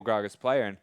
Gragas player. And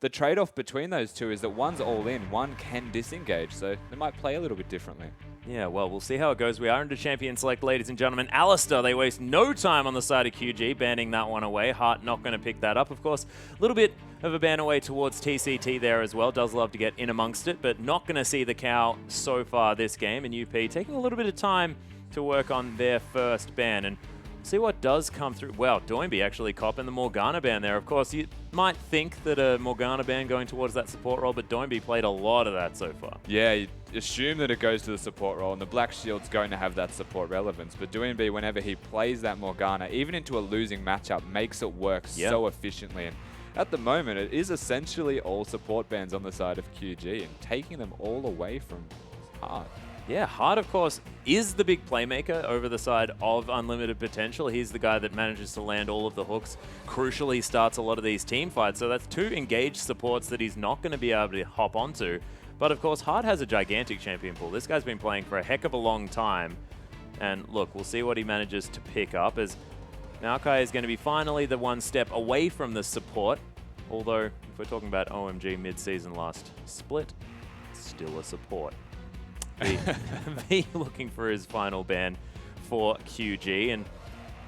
the trade-off between those two is that one's all in, one can disengage, so they might play a little bit differently. Yeah, well, we'll see how it goes. We are into Champion Select, ladies and gentlemen. Alistair, they waste no time on the side of QG, banning that one away. Hart not going to pick that up. Of course, a little bit of a ban away towards TCT there as well. Does love to get in amongst it, but not going to see the Qiao so far this game. And UP taking a little bit of time to work on their first ban. And see what does come through. Wow, Doinby actually copping the Morgana ban there. Of course, you might think that a Morgana ban going towards that support role, but Doinby played a lot of that so far. Yeah, you assume that it goes to the support role, and the Black Shield's going to have that support relevance. But Doinby, whenever he plays that Morgana, even into a losing matchup, makes it work so efficiently. And at the moment, it is essentially all support bans on the side of QG, and taking them all away from Hart. Yeah, Hart, of course, is the big playmaker over the side of Unlimited Potential. He's the guy that manages to land all of the hooks. Crucially, starts a lot of these team fights. So that's two engaged supports that he's not going to be able to hop onto. But of course, Hart has a gigantic champion pool. This guy's been playing for a heck of a long time. And look, we'll see what he manages to pick up, as Maokai is going to be finally the one step away from the support. Although, if we're talking about OMG mid-season last split, still a support. V looking for his final ban for QG, and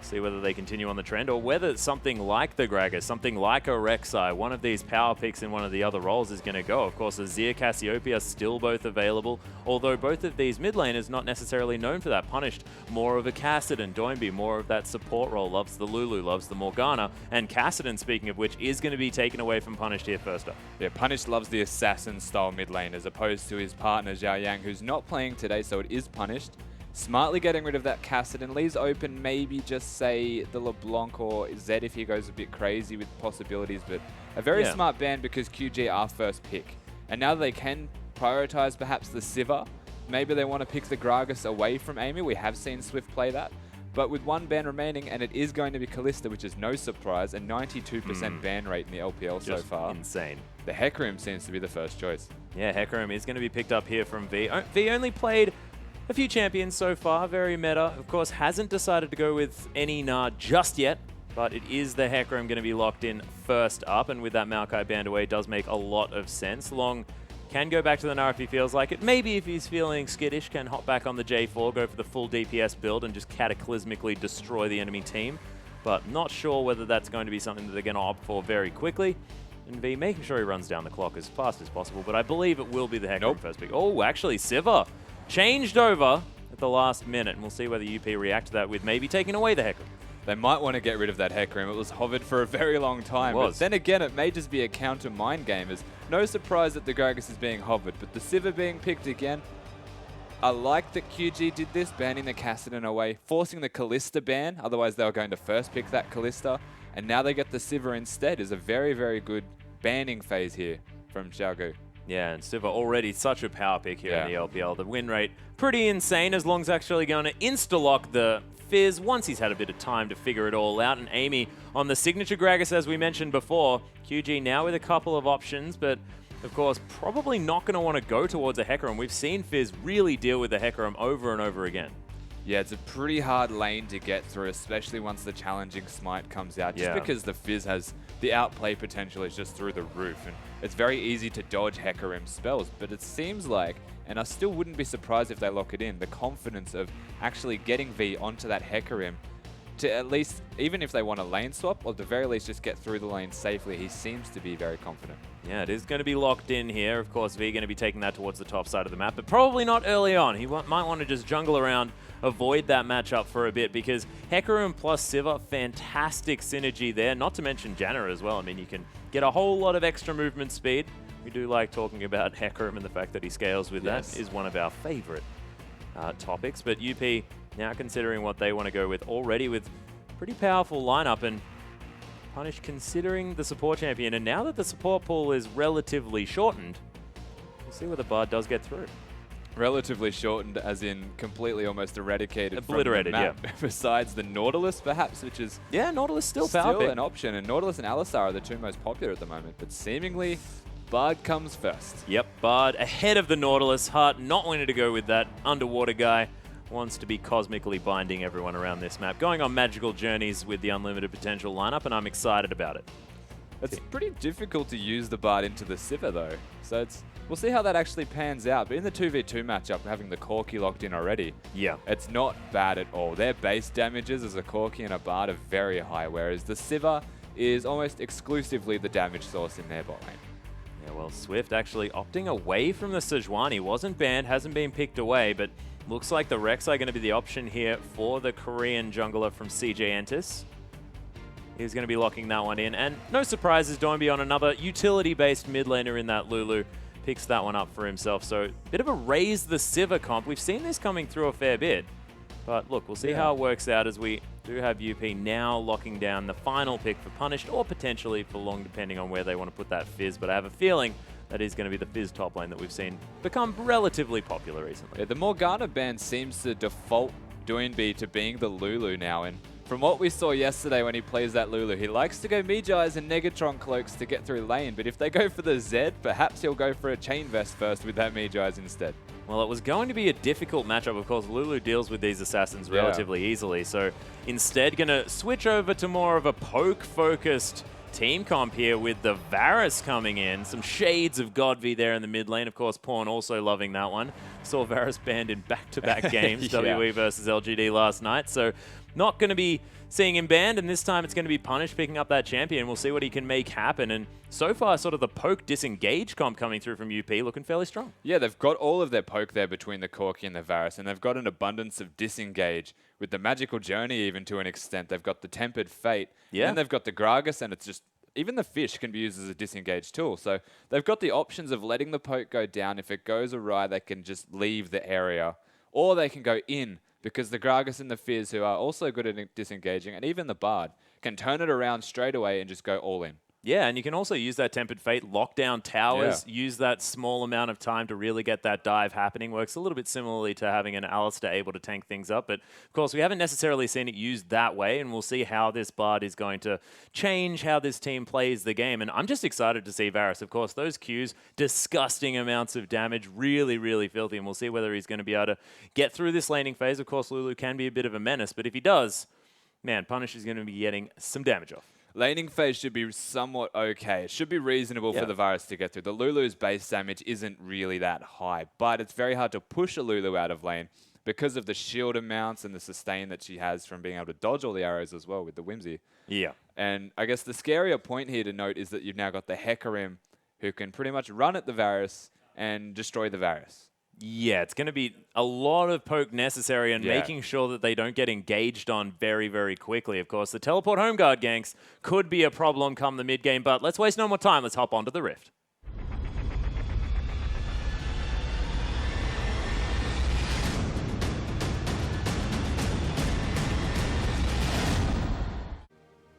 see whether they continue on the trend, or whether something like the Gragas, something like a Rek'Sai, one of these power picks in one of the other roles is going to go. Of course, Azir, Cassiopeia are still both available, although both of these mid laners not necessarily known for that. Punished, more of a Kassadin. Doinby, more of that support role, loves the Lulu, loves the Morgana, and Kassadin, speaking of which, is going to be taken away from Punished here first up. Yeah, Punished loves the assassin-style mid lane, as opposed to his partner, Zhao Yang, who's not playing today, so it is Punished. Smartly getting rid of that Kassadin leaves open maybe just say the LeBlanc or Zed if he goes a bit crazy with possibilities, but a very smart ban because QG are first pick. And now they can prioritize perhaps the Sivir. Maybe they want to pick the Gragas away from Amy. We have seen Swift play that. But with one ban remaining, and it is going to be Kalista, which is no surprise, a 92% ban rate in the LPL so far. Insane. The Hecarim seems to be the first choice. Yeah, Hecarim is going to be picked up here from V. V only played a few champions so far, very meta. Of course, hasn't decided to go with any Gnar just yet, but it is the Hecarim going to be locked in first up, and with that Maokai banned away, does make a lot of sense. Long can go back to the Gnar if he feels like it. Maybe if he's feeling skittish, can hop back on the J4, go for the full DPS build, and just cataclysmically destroy the enemy team. But not sure whether that's going to be something that they're going to opt for very quickly. And V making sure he runs down the clock as fast as possible, but I believe it will be the Hecarim first pick. Oh, actually, Sivir changed over at the last minute, and we'll see whether UP react to that with maybe taking away the Hecarim. They might want to get rid of that Hecarim. It was hovered for a very long time. But then again, it may just be a counter mind game. As no surprise that the Gragas is being hovered, but the Sivir being picked again. I like that QG did this, banning the Kassadin away, forcing the Kalista ban. Otherwise, they were going to first pick that Kalista. And now they get the Sivir instead. Is a very, very good banning phase here from Xiaogu. Yeah, and Sivir already such a power pick here in the LPL. The win rate pretty insane, as Long's actually going to insta-lock the Fizz once he's had a bit of time to figure it all out. And Amy on the signature Gragas, as we mentioned before. QG now with a couple of options, but of course probably not going to want to go towards a Hecarim. We've seen Fizz really deal with the Hecarim over and over again. Yeah, it's a pretty hard lane to get through, especially once the challenging smite comes out. Just because the Fizz has the outplay potential is just through the roof. And it's very easy to dodge Hecarim spells, but it seems like, and I still wouldn't be surprised if they lock it in, the confidence of actually getting V onto that Hecarim to at least, even if they want a lane swap, or at the very least just get through the lane safely, he seems to be very confident. Yeah, it is going to be locked in here. Of course, V going to be taking that towards the top side of the map, but probably not early on. He might want to just jungle around, avoid that matchup for a bit, because Hecarim plus Sivir, fantastic synergy there, not to mention Janna as well. I mean, you can get a whole lot of extra movement speed. We do like talking about Hecarim, and the fact that he scales with that is one of our favorite topics. But UP now considering what they want to go with already, with pretty powerful lineup, and Punish considering the support champion. And now that the support pool is relatively shortened, we'll see whether Bard does get through. Relatively shortened, as in completely almost eradicated, obliterated, from the map. Besides the Nautilus, perhaps, which is Nautilus still power an option, and Nautilus and Alistar are the two most popular at the moment. But seemingly, Bard comes first. Yep, Bard ahead of the Nautilus. Hart not wanting to go with that underwater guy. Wants to be cosmically binding everyone around this map. Going on magical journeys with the Unlimited Potential lineup, and I'm excited about it. It's pretty difficult to use the Bard into the Sivir though. So we'll see how that actually pans out. But in the 2v2 matchup, having the Corki locked in already, it's not bad at all. Their base damages as a Corki and a Bard are very high, whereas the Sivir is almost exclusively the damage source in their bot lane. Yeah, well, Swift actually opting away from the Sejuani. Wasn't banned, hasn't been picked away, but looks like the Rek'Sai going to be the option here for the Korean jungler from CJ Entis. He's going to be locking that one in. And no surprises, Doinby on another utility-based mid laner in that Lulu. Picks that one up for himself. So a bit of a raise the Sivir comp. We've seen this coming through a fair bit. But look, we'll see how it works out as we do have UP now locking down the final pick for Punished or potentially for Long, depending on where they want to put that Fizz. But I have a feeling that is going to be the Fizz top lane that we've seen become relatively popular recently. Yeah, the Morgana ban seems to default Doinby to being the Lulu now. And from what we saw yesterday when he plays that Lulu, he likes to go Mejai's and Negatron cloaks to get through lane. But if they go for the Zed, perhaps he'll go for a Chain Vest first with that Mejai's instead. Well, it was going to be a difficult matchup. Of course, Lulu deals with these assassins relatively easily. So instead, going to switch over to more of a poke-focused team comp here with the Varus coming in. Some shades of Godv there in the mid lane. Of course, Pawn also loving that one. Saw Varus banned in back-to-back games, WE versus LGD last night. So not going to be seeing him banned, and this time it's going to be Punished picking up that champion. We'll see what he can make happen. And so far, sort of the poke disengage comp coming through from UP looking fairly strong. Yeah, they've got all of their poke there between the Corki and the Varus, and they've got an abundance of disengage with the Magical Journey even to an extent. They've got the Tempered Fate, and they've got the Gragas, and it's just even the fish can be used as a disengage tool. So they've got the options of letting the poke go down. If it goes awry, they can just leave the area, or they can go in, because the Gragas and the Fizz, who are also good at disengaging, and even the Bard, can turn it around straight away and just go all in. Yeah, and you can also use that Tempered Fate, lock down towers, use that small amount of time to really get that dive happening. Works a little bit similarly to having an Alistar able to tank things up. But, of course, we haven't necessarily seen it used that way, and we'll see how this Bard is going to change how this team plays the game. And I'm just excited to see Varus. Of course, those Qs, disgusting amounts of damage, really, really filthy, and we'll see whether he's going to be able to get through this laning phase. Of course, Lulu can be a bit of a menace, but if he does, man, Punish is going to be getting some damage off. Laning phase should be somewhat okay. It should be reasonable for the Varus to get through. The Lulu's base damage isn't really that high, but it's very hard to push a Lulu out of lane because of the shield amounts and the sustain that she has from being able to dodge all the arrows as well with the Whimsy. Yeah. And I guess the scarier point here to note is that you've now got the Hecarim who can pretty much run at the Varus and destroy the Varus. Yeah, it's going to be a lot of poke necessary and making sure that they don't get engaged on very, very quickly. Of course, the teleport home guard ganks could be a problem come the mid game, but let's waste no more time. Let's hop onto the Rift.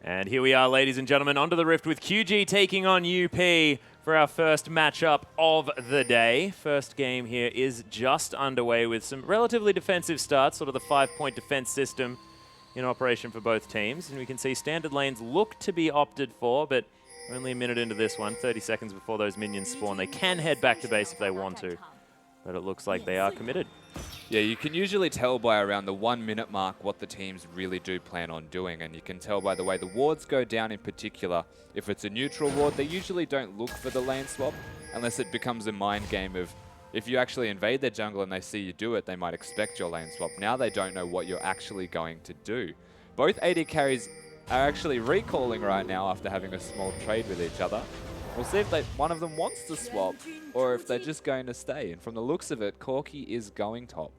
And here we are, ladies and gentlemen, onto the Rift with QG taking on UP for our first matchup of the day. First game here is just underway with some relatively defensive starts, sort of the 5-point defense system in operation for both teams. And we can see standard lanes look to be opted for, but only a minute into this one, 30 seconds before those minions spawn. They can head back to base if they want to, but it looks like they are committed. Yeah, you can usually tell by around the 1 minute mark what the teams really do plan on doing, and you can tell by the way the wards go down in particular. If it's a neutral ward, they usually don't look for the lane swap unless it becomes a mind game of if you actually invade their jungle and they see you do it, they might expect your lane swap. Now they don't know what you're actually going to do. Both AD carries are actually recalling right now after having a small trade with each other. We'll see if one of them wants to swap or if they're just going to stay. And from the looks of it, Corki is going top.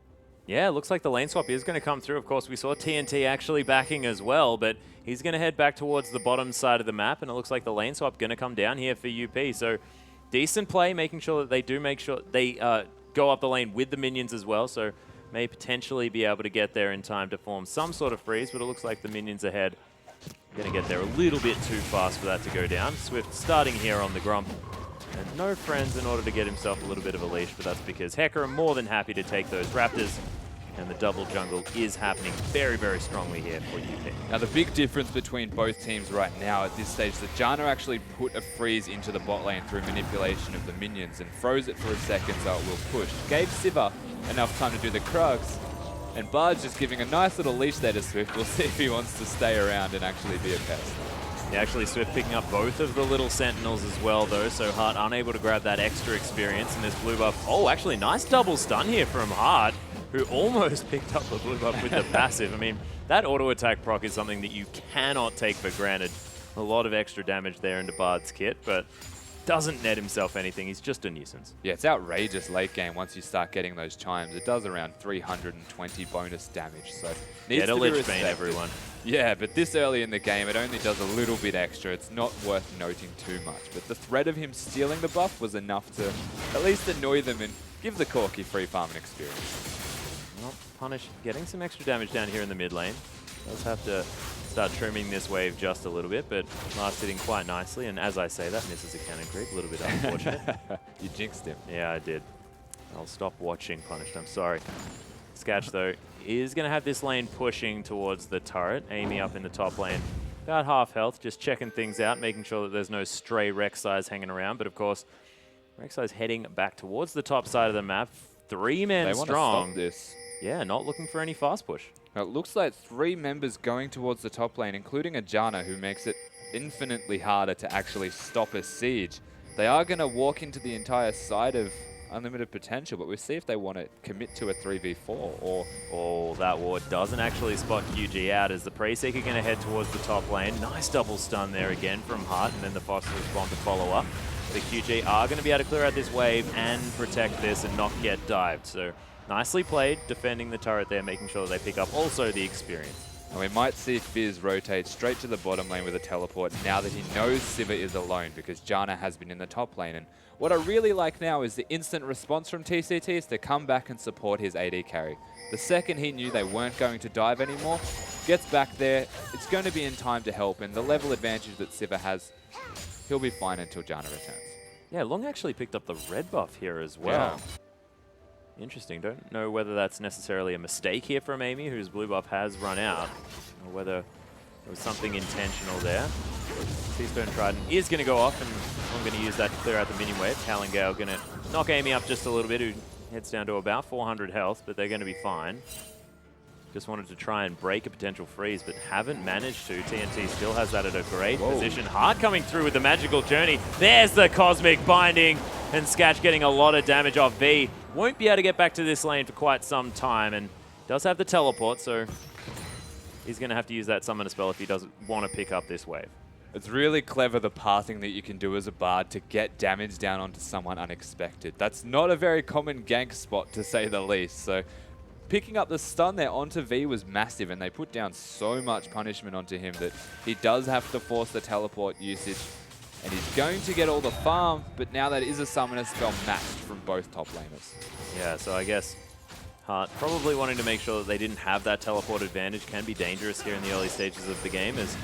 Yeah, looks like the lane swap is going to come through. Of course, we saw TNT actually backing as well, but he's going to head back towards the bottom side of the map, and it looks like the lane swap going to come down here for UP. So decent play, making sure that they do make sure they go up the lane with the minions as well, so may potentially be able to get there in time to form some sort of freeze, but it looks like the minions ahead going to get there a little bit too fast for that to go down. Swift starting here on the Grump. And no friends in order to get himself a little bit of a leash, but that's because Hecker are more than happy to take those Raptors. And the double jungle is happening very, very strongly here for UP. Now the big difference between both teams right now at this stage is that Janna actually put a freeze into the bot lane through manipulation of the minions and froze it for a second so it will push. Gave Sivir enough time to do the Krugs. And Bard's just giving a nice little leash there to Swift. We'll see if he wants to stay around and actually be a pest. Yeah, actually, Swift picking up both of the little Sentinels as well, though, so Hart unable to grab that extra experience in this blue buff. Oh, actually, nice double stun here from Hart, who almost picked up the blue buff with the passive. I mean, that auto attack proc is something that you cannot take for granted. A lot of extra damage there into Bard's kit, but doesn't net himself anything. He's just a nuisance. Yeah, it's outrageous late game once you start getting those chimes. It does around 320 bonus damage, so needs to be Lich Bane, respected. everyone. Yeah, but this early in the game, it only does a little bit extra. It's not worth noting too much. But the threat of him stealing the buff was enough to at least annoy them and give the Corki free farming experience. Well, Punish getting some extra damage down here in the mid lane. Does have to start trimming this wave just a little bit, but last hitting quite nicely. And as I say that, misses a cannon creep. A little bit unfortunate. You jinxed him. Yeah, I did. I'll stop watching Punished. I'm sorry. Sketch, though, is going to have this lane pushing towards the turret. Amy up in the top lane. About half health, just checking things out, making sure that there's no stray Rek'Sais hanging around. But, of course, Rek'Sais heading back towards the top side of the map. 3 men strong. They want to stop this. Yeah, not looking for any fast push. Now, it looks like 3 members going towards the top lane, including a Janna, who makes it infinitely harder to actually stop a siege. They are going to walk into the entire side of Unlimited Potential, but we'll see if they want to commit to a 3v4 or... Oh, that ward doesn't actually spot QG out as the Pre-Seeker going to head towards the top lane. Nice double stun there again from Hart, and then the Fox respond to follow up. The QG are going to be able to clear out this wave and protect this and not get dived. So nicely played, defending the turret there, making sure they pick up also the experience. And we might see Fizz rotate straight to the bottom lane with a teleport now that he knows Sivir is alone, because Janna has been in the top lane. And what I really like now is the instant response from TCT is to come back and support his AD carry. The second he knew they weren't going to dive anymore, gets back there, it's going to be in time to help, and the level advantage that Sivir has, he'll be fine until Janna returns. Yeah, Long actually picked up the red buff here as well. Yeah. Interesting. Don't know whether that's necessarily a mistake here from Amy, whose blue buff has run out, or whether there was something intentional there. Seastone Trident is going to go off, and I'm going to use that to clear out the minion wave. Gale going to knock Amy up just a little bit, who heads down to about 400 health, but they're going to be fine. Just wanted to try and break a potential freeze, but haven't managed to. TNT still has that at a great position. Hart coming through with the magical journey. There's the cosmic binding, and Sketch getting a lot of damage off V. Won't be able to get back to this lane for quite some time, and does have the teleport, so he's going to have to use that summoner spell if he doesn't want to pick up this wave. It's really clever, the pathing that you can do as a bard to get damage down onto someone unexpected. That's not a very common gank spot, to say the least. So picking up the stun there onto V was massive, and they put down so much punishment onto him that he does have to force the teleport usage. And he's going to get all the farm, but now that is a summoner spell matched from both top laners. Yeah, so I guess Hart probably wanting to make sure that they didn't have that teleport advantage. Can be dangerous here in the early stages of the game, as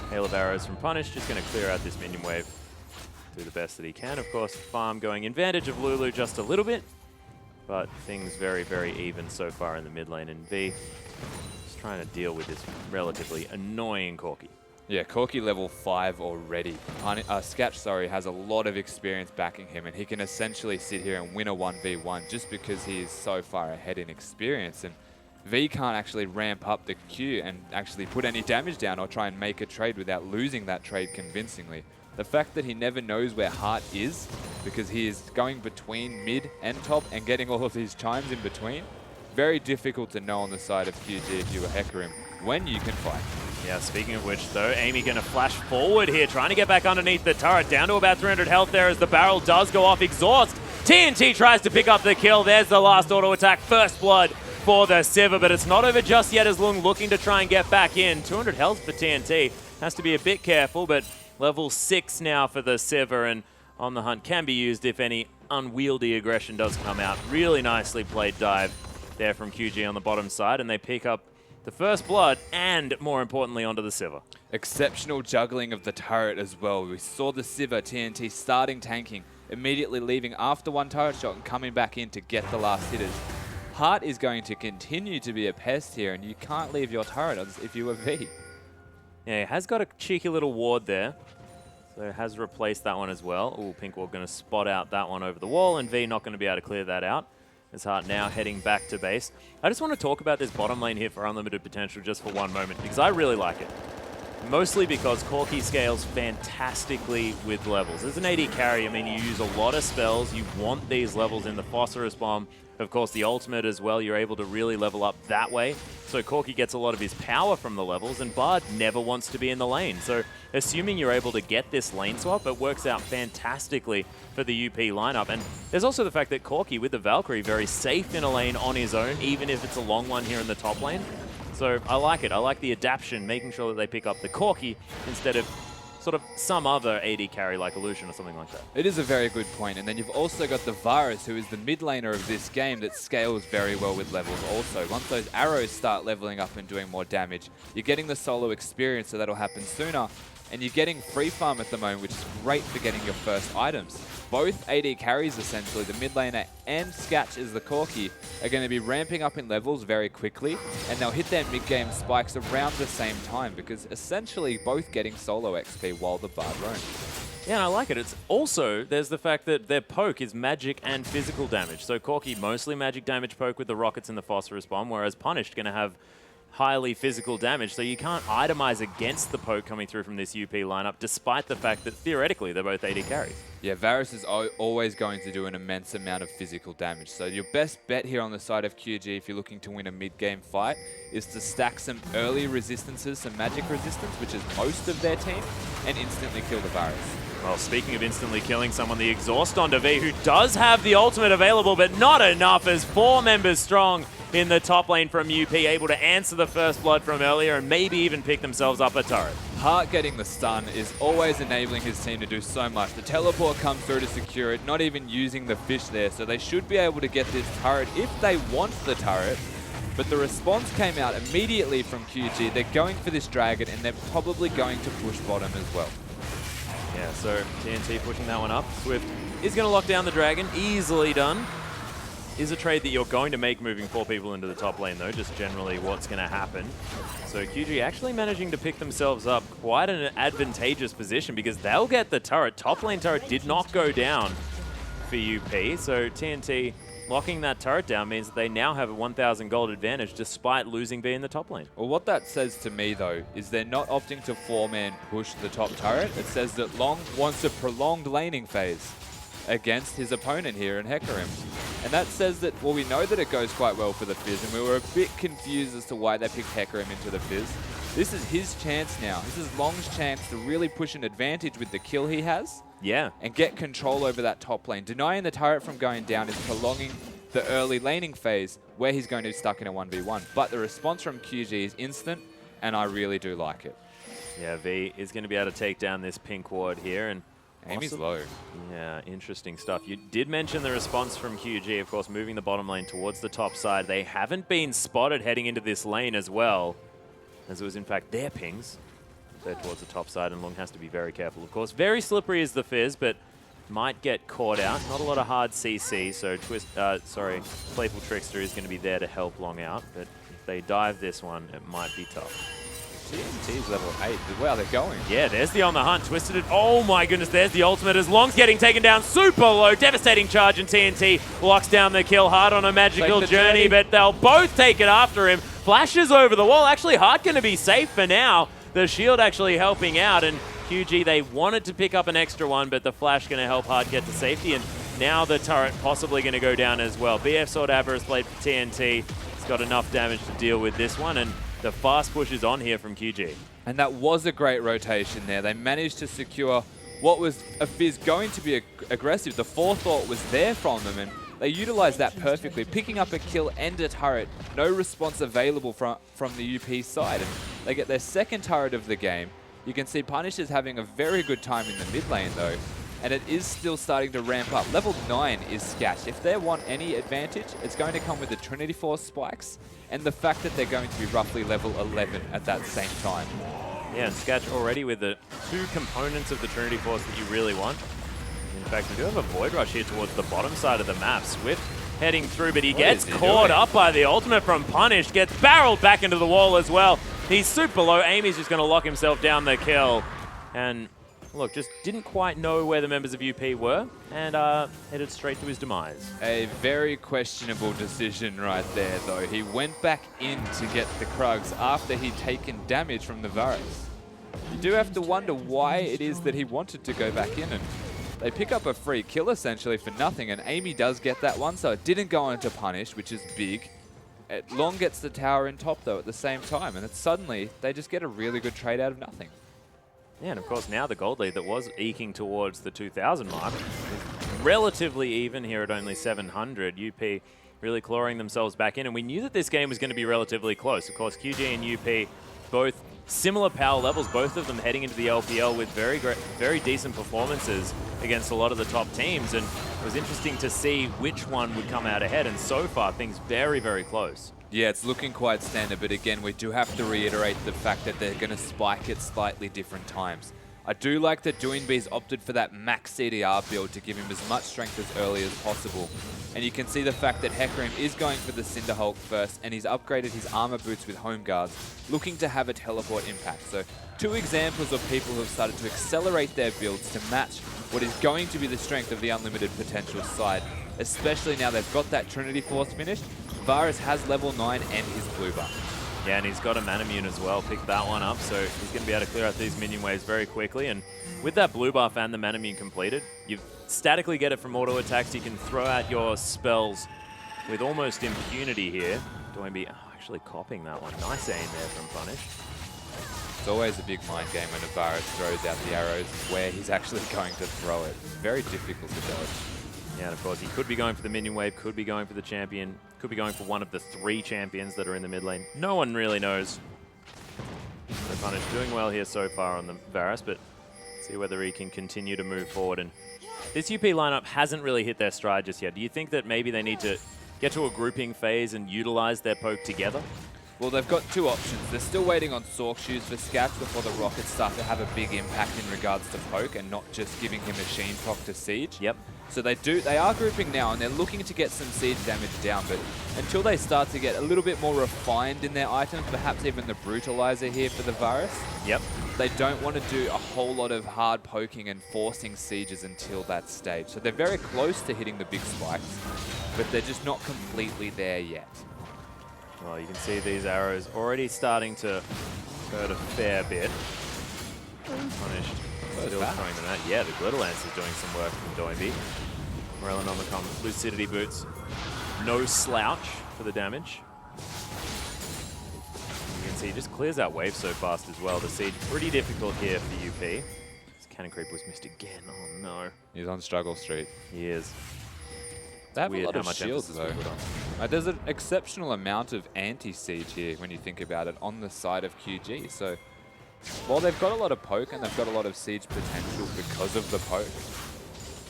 Hail of Arrows from Punish just going to clear out this minion wave, do the best that he can. Of course, farm going advantage of Lulu just a little bit, but things very, very even so far in the mid lane. And V just trying to deal with this relatively annoying Corki. Yeah, Corki level 5 already. Sketch, has a lot of experience backing him, and he can essentially sit here and win a 1v1 just because he is so far ahead in experience. And V can't actually ramp up the Q and actually put any damage down or try and make a trade without losing that trade convincingly. The fact that he never knows where Hart is, because he is going between mid and top and getting all of these chimes in between, very difficult to know on the side of QG if you were Hecarim when you can fight. Yeah, speaking of which, though, Amy going to flash forward here, trying to get back underneath the turret, down to about 300 health there as the barrel does go off exhaust. TNT tries to pick up the kill. There's the last auto attack. First blood for the Sivir, but it's not over just yet as Lung looking to try and get back in. 200 health for TNT. Has to be a bit careful, but level 6 now for the Sivir, and on the hunt can be used if any unwieldy aggression does come out. Really nicely played dive there from QG on the bottom side, and they pick up the first blood, and more importantly, onto the Sivir. Exceptional juggling of the turret as well. We saw the Sivir TNT starting tanking, immediately leaving after one turret shot and coming back in to get the last hitters. Hart is going to continue to be a pest here, and you can't leave your turret if you were V. Yeah, he has got a cheeky little ward there, so has replaced that one as well. Ooh, Pink Ward going to spot out that one over the wall, and V not going to be able to clear that out. As Hart now heading back to base. I just want to talk about this bottom lane here for Unlimited Potential just for one moment, because I really like it. mostly because Corki scales fantastically with levels. As an AD carry, I mean, you use a lot of spells. You want these levels in the Phosphorus Bomb. Of course, the ultimate as well, you're able to really level up that way. So Corki gets a lot of his power from the levels, and Bard never wants to be in the lane. So assuming you're able to get this lane swap, it works out fantastically for the UP lineup. And there's also the fact that Corki, with the Valkyrie, very safe in a lane on his own, even if it's a long one here in the top lane. So I like it. I like the adaptation, making sure that they pick up the Corki instead of sort of some other AD carry like Illusion or something like that. It is a very good point. And then you've also got the Varus, who is the mid laner of this game that scales very well with levels also. Once those arrows start leveling up and doing more damage, you're getting the solo experience, so that'll happen sooner. And you're getting free farm at the moment, which is great for getting your first items. Both AD carries, essentially, the mid laner and Skatch as the Corki, are going to be ramping up in levels very quickly, and they'll hit their mid-game spikes around the same time, because essentially both getting solo XP while the Bard roams. Yeah, and I like it. It's also, there's the fact that their poke is magic and physical damage. So Corki mostly magic damage poke with the rockets and the Phosphorus Bomb, whereas Punished going to have highly physical damage, so you can't itemize against the poke coming through from this UP lineup, despite the fact that theoretically they're both AD carries. Yeah, Varus is always going to do an immense amount of physical damage. So your best bet here on the side of QG, if you're looking to win a mid-game fight, is to stack some early resistances, some magic resistance, which is most of their team, and instantly kill the Varus. Well, speaking of instantly killing someone, the exhaust onto V, who does have the ultimate available, but not enough, as 4 members strong in the top lane from UP, able to answer the first blood from earlier and maybe even pick themselves up a turret. Hart getting the stun is always enabling his team to do so much. The teleport comes through to secure it, not even using the fish there, so they should be able to get this turret if they want the turret. But the response came out immediately from QG. They're going for this dragon, and they're probably going to push bottom as well. Yeah, so TNT pushing that one up. Swift is going to lock down the dragon. Easily done. Is a trade that you're going to make moving 4 people into the top lane, though, just generally what's going to happen. So QG actually managing to pick themselves up quite an advantageous position, because they'll get the turret. Top lane turret did not go down for UP, so TNT locking that turret down means that they now have a 1,000 gold advantage despite losing B in the top lane. Well, what that says to me, though, is they're not opting to 4-man push the top turret. It says that Long wants a prolonged laning phase against his opponent here in Hecarim. And that says that, well, we know that it goes quite well for the Fizz, and we were a bit confused as to why they picked Hecarim into the Fizz. This is his chance now. This is Long's chance to really push an advantage with the kill he has. Yeah. And get control over that top lane. Denying the turret from going down is prolonging the early laning phase where he's going to be stuck in a 1v1. But the response from QG is instant, and I really do like it. Yeah, V is going to be able to take down this pink ward here, and Amy's low. Yeah, interesting stuff. You did mention the response from QG, of course, moving the bottom lane towards the top side. They haven't been spotted heading into this lane as well, as it was in fact their pings. They're towards the top side, and Long has to be very careful, of course. Very slippery is the Fizz, but might get caught out. Not a lot of hard CC, so Playful Trickster is going to be there to help Long out, but if they dive this one, it might be tough. TNT's level 8. Wow, they're going. Yeah, there's the on the hunt. Twisted it. Oh my goodness, there's the ultimate as Long's getting taken down super low. Devastating charge, and TNT locks down the kill. Hard on a magical journey, but they'll both take it after him. Flashes over the wall. Actually, Hart going to be safe for now. The shield actually helping out, and QG, they wanted to pick up an extra one, but the flash going to help Hart get to safety, and now the turret possibly going to go down as well. BF Sword Avarice played for TNT. It's got enough damage to deal with this one, and the fast push is on here from QG. And that was a great rotation there. They managed to secure what was a Fizz going to be aggressive. The forethought was there from them, and they utilized that perfectly, picking up a kill and a turret. No response available from the UP side. And they get their second turret of the game. You can see Punish is having a very good time in the mid lane, though. And it is still starting to ramp up. Level 9 is Skatch. If they want any advantage, it's going to come with the Trinity Force spikes and the fact that they're going to be roughly level 11 at that same time. Yeah, and Skatch already with the 2 components of the Trinity Force that you really want. In fact, we do have a Void Rush here towards the bottom side of the map. Swift heading through, but he gets caught up by the ultimate from Punish, gets barreled back into the wall as well. He's super low. Amy's just going to lock himself down the kill. And look, just didn't quite know where the members of UP were, and headed straight to his demise. A very questionable decision right there, though. He went back in to get the Krugs after he'd taken damage from the Varus. do have to wonder why it is that he wanted to go back in, and they pick up a free kill essentially for nothing, and Amy does get that one, so it didn't go into punish, which is big. Long gets the tower in top though at the same time, and it's suddenly they just get a really good trade out of nothing. Yeah, and of course now the gold lead that was eking towards the 2,000 mark is relatively even here at only 700. UP really clawing themselves back in, and we knew that this game was going to be relatively close. Of course, QG and UP both similar power levels, both of them heading into the LPL with very decent performances against a lot of the top teams, and it was interesting to see which one would come out ahead, and so far things very, very close. Yeah, it's looking quite standard, but again, we do have to reiterate the fact that they're going to spike at slightly different times. I do like that Doinbe's opted for that max CDR build to give him as much strength as early as possible. And you can see the fact that Hecarim is going for the Cinder Hulk first, and he's upgraded his armor boots with home guards, looking to have a teleport impact. So 2 examples of people who have started to accelerate their builds to match what is going to be the strength of the unlimited potential side, especially now they've got that Trinity Force finished. Varus has level 9 and his blue buff. Yeah, and he's got a Manamune as well. Picked that one up, so he's going to be able to clear out these minion waves very quickly. And with that blue buff and the Manamune completed, you statically get it from auto attacks. You can throw out your spells with almost impunity here. Doinbe actually copying that one. Nice aim there from Punish. It's always a big mind game when a Varus throws out the arrows where he's actually going to throw it. Very difficult to dodge. Yeah, and of course, he could be going for the minion wave, could be going for the champion, could be going for one of the 3 champions that are in the mid lane. No one really knows. So Punish doing well here so far on the Varus, but see whether he can continue to move forward. And this UP lineup hasn't really hit their stride just yet. Do you think that maybe they need to get to a grouping phase and utilize their poke together? Well, they've got 2 options. They're still waiting on Sork Shoes for Scats before the Rockets start to have a big impact in regards to poke and not just giving him machine proc to siege. Yep. So they are grouping now, and they're looking to get some siege damage down, but until they start to get a little bit more refined in their items, perhaps even the Brutalizer here for the Varus, yep, they don't want to do a whole lot of hard poking and forcing sieges until that stage. So they're very close to hitting the big spikes, but they're just not completely there yet. Well, you can see these arrows already starting to hurt a fair bit. Punished. Still throwing them out. Yeah, the Glitter Lance is doing some work from Doinbe. Morellonomicon, Lucidity Boots. No slouch for the damage. You can see he just clears out waves so fast as well. The siege pretty difficult here for UP. This Cannon Creep was missed again. Oh no. He's on struggle street. He is. They have Weird a lot how of much shields emphasis we though. put on. There's an exceptional amount of anti-siege here when you think about it on the side of QG. So while they've got a lot of poke and they've got a lot of siege potential because of the poke,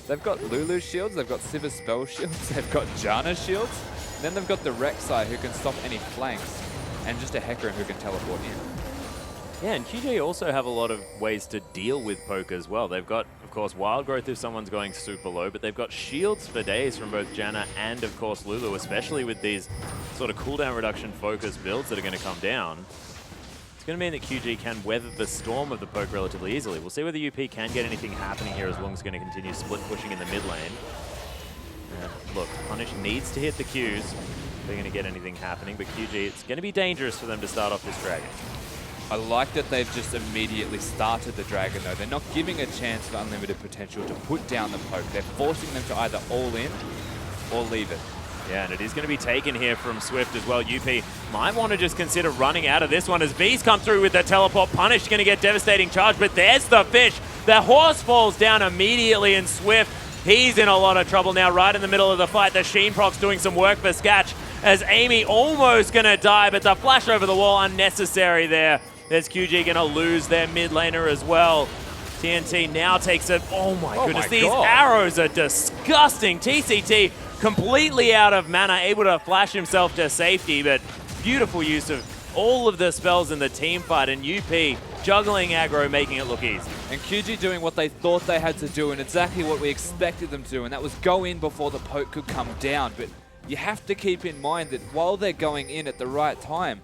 they've got Lulu shields, they've got Sivir spell shields, they've got Janna shields, and then they've got the Rek'Sai who can stop any flanks, and just a Hecarim who can teleport in. Yeah, and QJ also have a lot of ways to deal with poke as well. They've got, of course, Wild Growth if someone's going super low, but they've got shields for days from both Janna and, of course, Lulu, especially with these sort of cooldown reduction focus builds that are going to come down. It's going to mean that QG can weather the storm of the poke relatively easily. We'll see whether UP can get anything happening here as long as it's going to continue split pushing in the mid lane. Look, Punish needs to hit the Qs if they're going to get anything happening, but QG, it's going to be dangerous for them to start off this Dragon. I like that they've just immediately started the Dragon though. They're not giving a chance for unlimited potential to put down the poke. They're forcing them to either all in or leave it. Yeah, and it is going to be taken here from Swift as well. UP might want to just consider running out of this one as V's come through with the teleport. Punish going to get devastating charge, but there's the fish. The horse falls down immediately, and Swift, he's in a lot of trouble now right in the middle of the fight. The Sheen Proc's doing some work for Scatch as Amy almost going to die, but the flash over the wall unnecessary there. There's QG going to lose their mid laner as well. TNT now takes it. Oh my goodness, these arrows are disgusting. TCT completely out of mana, able to flash himself to safety, but beautiful use of all of the spells in the team fight, and UP juggling aggro, making it look easy. And QG doing what they thought they had to do and exactly what we expected them to do, and that was go in before the poke could come down. But you have to keep in mind that while they're going in at the right time,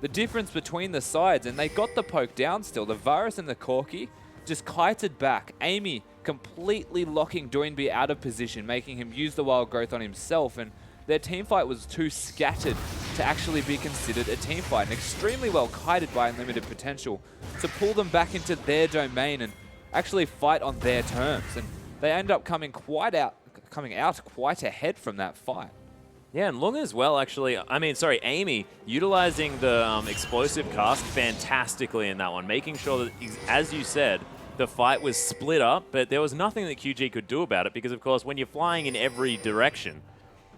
the difference between the sides, and they got the poke down still, the Varus and the Corki just kited back. Amy completely locking Doinbe out of position, making him use the Wild Growth on himself, and their team fight was too scattered to actually be considered a team fight. And extremely well kited by Unlimited Potential to pull them back into their domain and actually fight on their terms. And they end up coming out quite ahead from that fight. Yeah, and Lung as well, actually. Amy, utilizing the explosive cast fantastically in that one, making sure that, as you said, the fight was split up, but there was nothing that QG could do about it because, of course, when you're flying in every direction,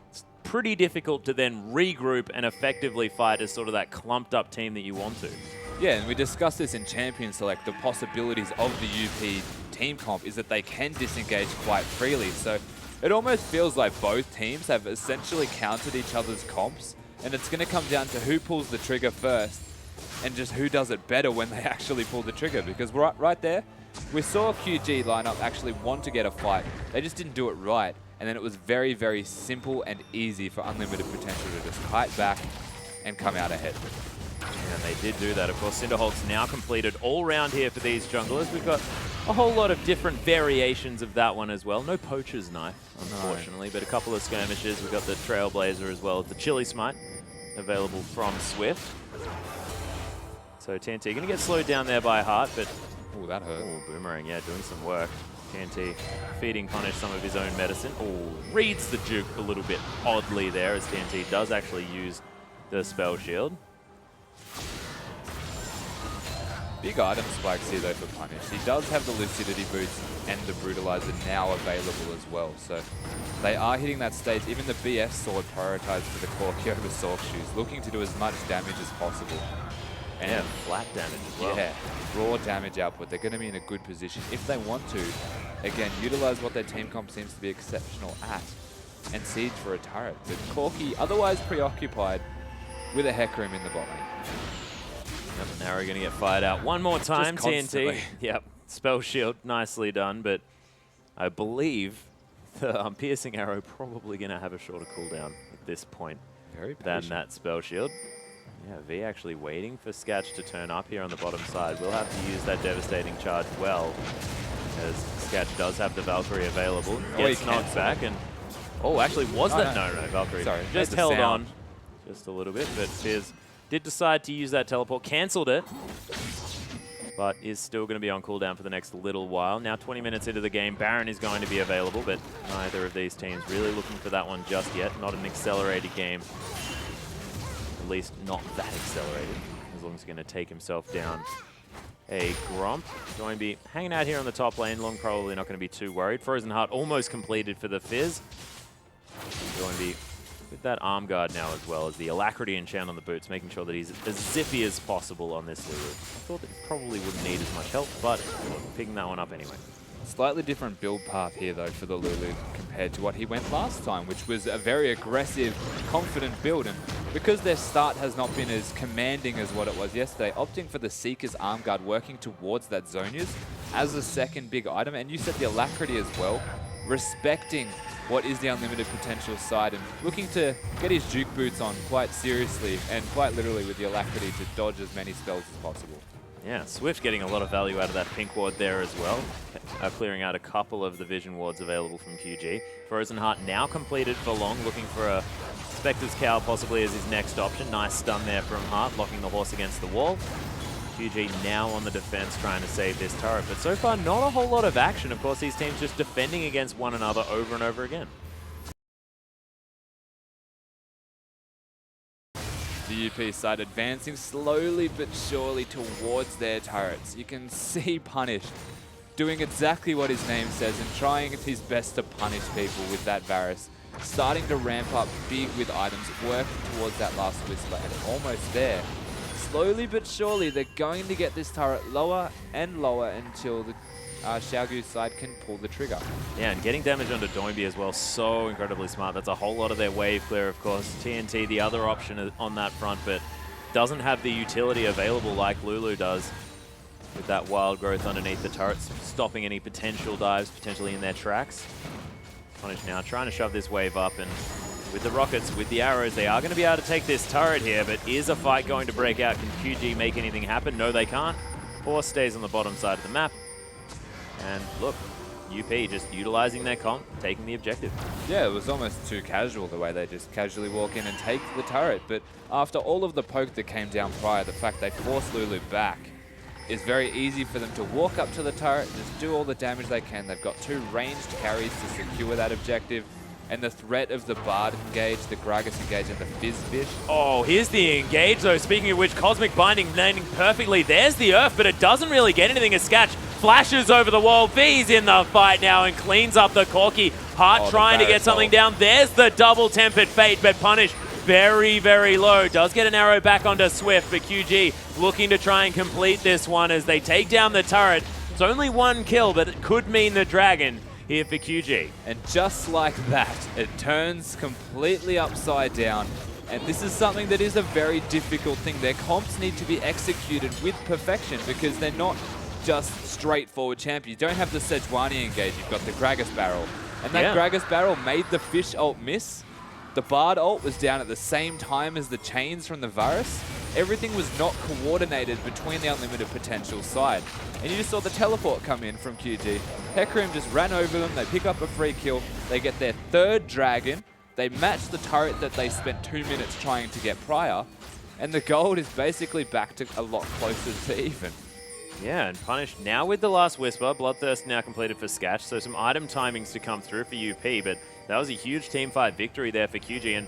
it's pretty difficult to then regroup and effectively fight as sort of that clumped up team that you want to. Yeah, and we discussed this in Champion Select. The possibilities of the UP team comp is that they can disengage quite freely. So it almost feels like both teams have essentially countered each other's comps, and it's going to come down to who pulls the trigger first and just who does it better when they actually pull the trigger. Because right there, we saw QG lineup actually want to get a fight. They just didn't do it right. And then it was very, very simple and easy for Unlimited Potential to just kite back and come out ahead. And they did do that. Of course, Cinderholt's now completed all round here for these junglers. We've got a whole lot of different variations of that one as well. No Poacher's Knife, unfortunately, but a couple of skirmishes. We've got the Trailblazer as well as the Chili Smite available from Swift. So TNT going to get slowed down there by Hart, but... Oh, that hurt. Oh, Boomerang, yeah, doing some work. TNT feeding Punish some of his own medicine. Oh, reads the juke a little bit oddly there as TNT does actually use the Spell Shield. Big item spikes here though for Punish. He does have the Lucidity Boots and the Brutalizer now available as well. So they are hitting that stage. Even the BF Sword prioritized for the Corki over Sork Shoes, looking to do as much damage as possible. And yeah, flat damage as well. Yeah, raw damage output. They're going to be in a good position if they want to, again, utilize what their team comp seems to be exceptional at and siege for a turret. But Corki otherwise preoccupied with a Hecarim in the bot lane. Yep, now we're going to get fired out one more time, TNT. Yep, Spell Shield, nicely done, but I believe the Piercing Arrow probably going to have a shorter cooldown at this point than that Spell Shield. Yeah, V actually waiting for Sketch to turn up here on the bottom side. We'll have to use that Devastating Charge well, as Sketch does have the Valkyrie available. Gets knocked back and... Oh, actually, was that? No, Valkyrie. Sorry, just held on just a little bit, but Fizz did decide to use that teleport, cancelled it, but is still going to be on cooldown for the next little while. Now 20 minutes into the game, Baron is going to be available, but neither of these teams really looking for that one just yet. Not an accelerated game. At least not that accelerated, as long as he's going to take himself down. A Gromp going to be hanging out here on the top lane. Long probably not going to be too worried. Frozen Heart almost completed for the Fizz. Going to be with that arm guard now as well as the Alacrity enchant on the boots, making sure that he's as zippy as possible on this Lulu. I thought that he probably wouldn't need as much help, but picking that one up anyway. Slightly different build path here though for the Lulu compared to what he went last time, which was a very aggressive, confident build. And because their start has not been as commanding as what it was yesterday, opting for the Seeker's arm guard, working towards that Zonia's as a second big item. And you said the Alacrity as well, respecting what is the Unlimited Potential side and looking to get his Juke Boots on quite seriously and quite literally with the Alacrity to dodge as many spells as possible. Yeah, Swift getting a lot of value out of that pink ward there as well, clearing out a couple of the vision wards available from QG. Frozen Heart now completed for Long, looking for a Spectre's Cowl possibly as his next option. Nice stun there from Hart, locking the horse against the wall. QG now on the defense trying to save this turret, but so far not a whole lot of action. Of course, these teams just defending against one another over and over again. The UP side advancing slowly but surely towards their turrets. You can see Punish doing exactly what his name says and trying his best to punish people with that Varus. Starting to ramp up big with items, working towards that last Whisper, and almost there. Slowly but surely, they're going to get this turret lower and lower until the Xiaogu's side can pull the trigger. Yeah, and getting damage onto Doinby as well, so incredibly smart. That's a whole lot of their wave clear, of course. TNT, the other option on that front, but doesn't have the utility available like Lulu does with that wild growth underneath the turrets, stopping any potential dives potentially in their tracks. Punish now trying to shove this wave up, and with the rockets, with the arrows, they are going to be able to take this turret here, but is a fight going to break out? Can QG make anything happen? No, they can't. Horse stays on the bottom side of the map. And look, UP just utilizing their comp, taking the objective. Yeah, it was almost too casual the way they just casually walk in and take the turret. But after all of the poke that came down prior, the fact they forced Lulu back is very easy for them to walk up to the turret, just do all the damage they can. They've got 2 ranged carries to secure that objective. And the threat of the Bard engage, the Gragas engage, and the Fizzfish. Oh, here's the engage though. Speaking of which, Cosmic Binding landing perfectly. There's the Earth, but it doesn't really get anything. A Sketch flashes over the wall. V's in the fight now and cleans up the Corki. Heart trying to get something down. There's the double Tempered Fate, but Punish very, very low. Does get an arrow back onto Swift, but QG looking to try and complete this one as they take down the turret. It's only 1 kill, but it could mean the Dragon here for QG. And just like that, it turns completely upside down. And this is something that is a very difficult thing. Their comps need to be executed with perfection because they're not just straightforward champions. You don't have the Sejuani engage, you've got the Gragas barrel. And that Gragas barrel made the Fish ult miss. The Bard ult was down at the same time as the chains from the Varus. Everything was not coordinated between the Unlimited Potential side. And you just saw the teleport come in from QG. Hecarim just ran over them, they pick up a free kill, they get their 3rd dragon, they match the turret that they spent 2 minutes trying to get prior, and the gold is basically back to a lot closer to even. Yeah, and Punish now with the last Whisper. Bloodthirst now completed for Sketch, so some item timings to come through for UP, but that was a huge teamfight victory there for QG. And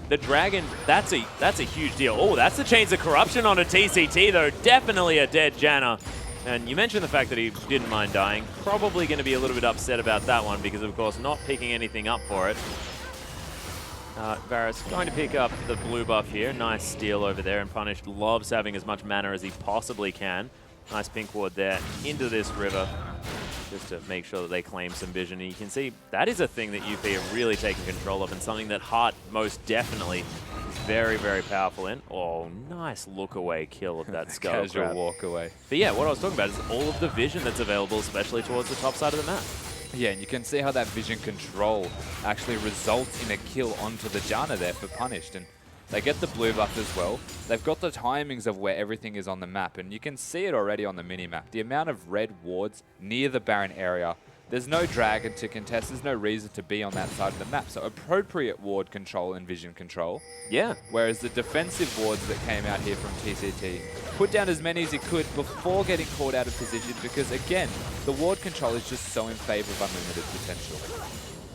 the Dragon, that's a huge deal. Oh, that's the Chains of Corruption on a TCT, though. Definitely a dead Janna. And you mentioned the fact that he didn't mind dying. Probably going to be a little bit upset about that one because, of course, not picking anything up for it. Varus going to pick up the blue buff here. Nice steal over there, and Punish loves having as much mana as he possibly can. Nice pink ward there into this river just to make sure that they claim some vision. And you can see that is a thing that UP are really taking control of and something that Heart most definitely is very, very powerful in. Oh, nice look away kill of that skull Casual grab. walk away. But yeah, what I was talking about is all of the vision that's available, especially towards the top side of the map. Yeah, and you can see how that vision control actually results in a kill onto the Janna there for Punished. And they get the blue buff as well. They've got the timings of where everything is on the map, and you can see it already on the minimap. The amount of red wards near the Baron area. There's no dragon to contest. There's no reason to be on that side of the map. So appropriate ward control and vision control. Yeah. Whereas the defensive wards that came out here from TCT, put down as many as he could before getting caught out of position because, again, the ward control is just so in favor of unlimited potential.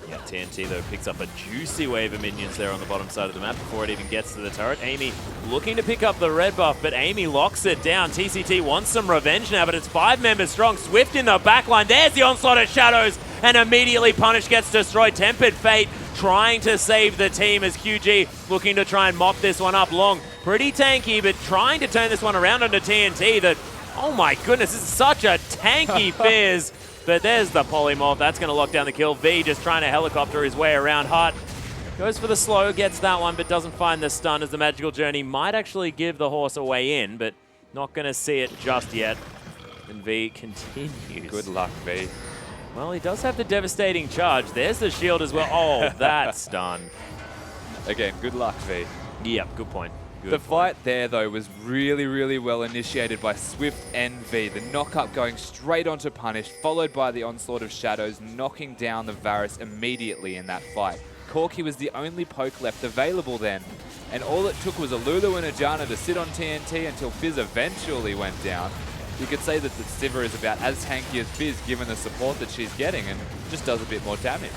Yeah, TNT, though, picks up a juicy wave of minions there on the bottom side of the map before it even gets to the turret. Amy looking to pick up the red buff, but Amy locks it down. TCT wants some revenge now, but it's 5 members strong. Swift in the backline. There's the onslaught of Shadows, and immediately Punish gets destroyed. Tempered Fate trying to save the team as QG looking to try and mop this one up. Long, pretty tanky, but trying to turn this one around onto TNT that, oh my goodness, this is such a tanky Fizz. But there's the polymorph. That's going to lock down the kill. V just trying to helicopter his way around. Heart goes for the slow, gets that one, but doesn't find the stun as the Magical Journey might actually give the horse a way in, but not going to see it just yet. And V continues. Good luck, V. Well, he does have the devastating charge. There's the shield as well. Oh, that stun. Again, good luck, V. Yep, good point. The fight there, though, was really, really well initiated by Swift and V. The knock-up going straight onto Punish, followed by the onslaught of Shadows, knocking down the Varus immediately in that fight. Corki was the only poke left available then, and all it took was a Lulu and a Janna to sit on TNT until Fizz eventually went down. You could say that the Sivir is about as tanky as Fizz, given the support that she's getting, and just does a bit more damage.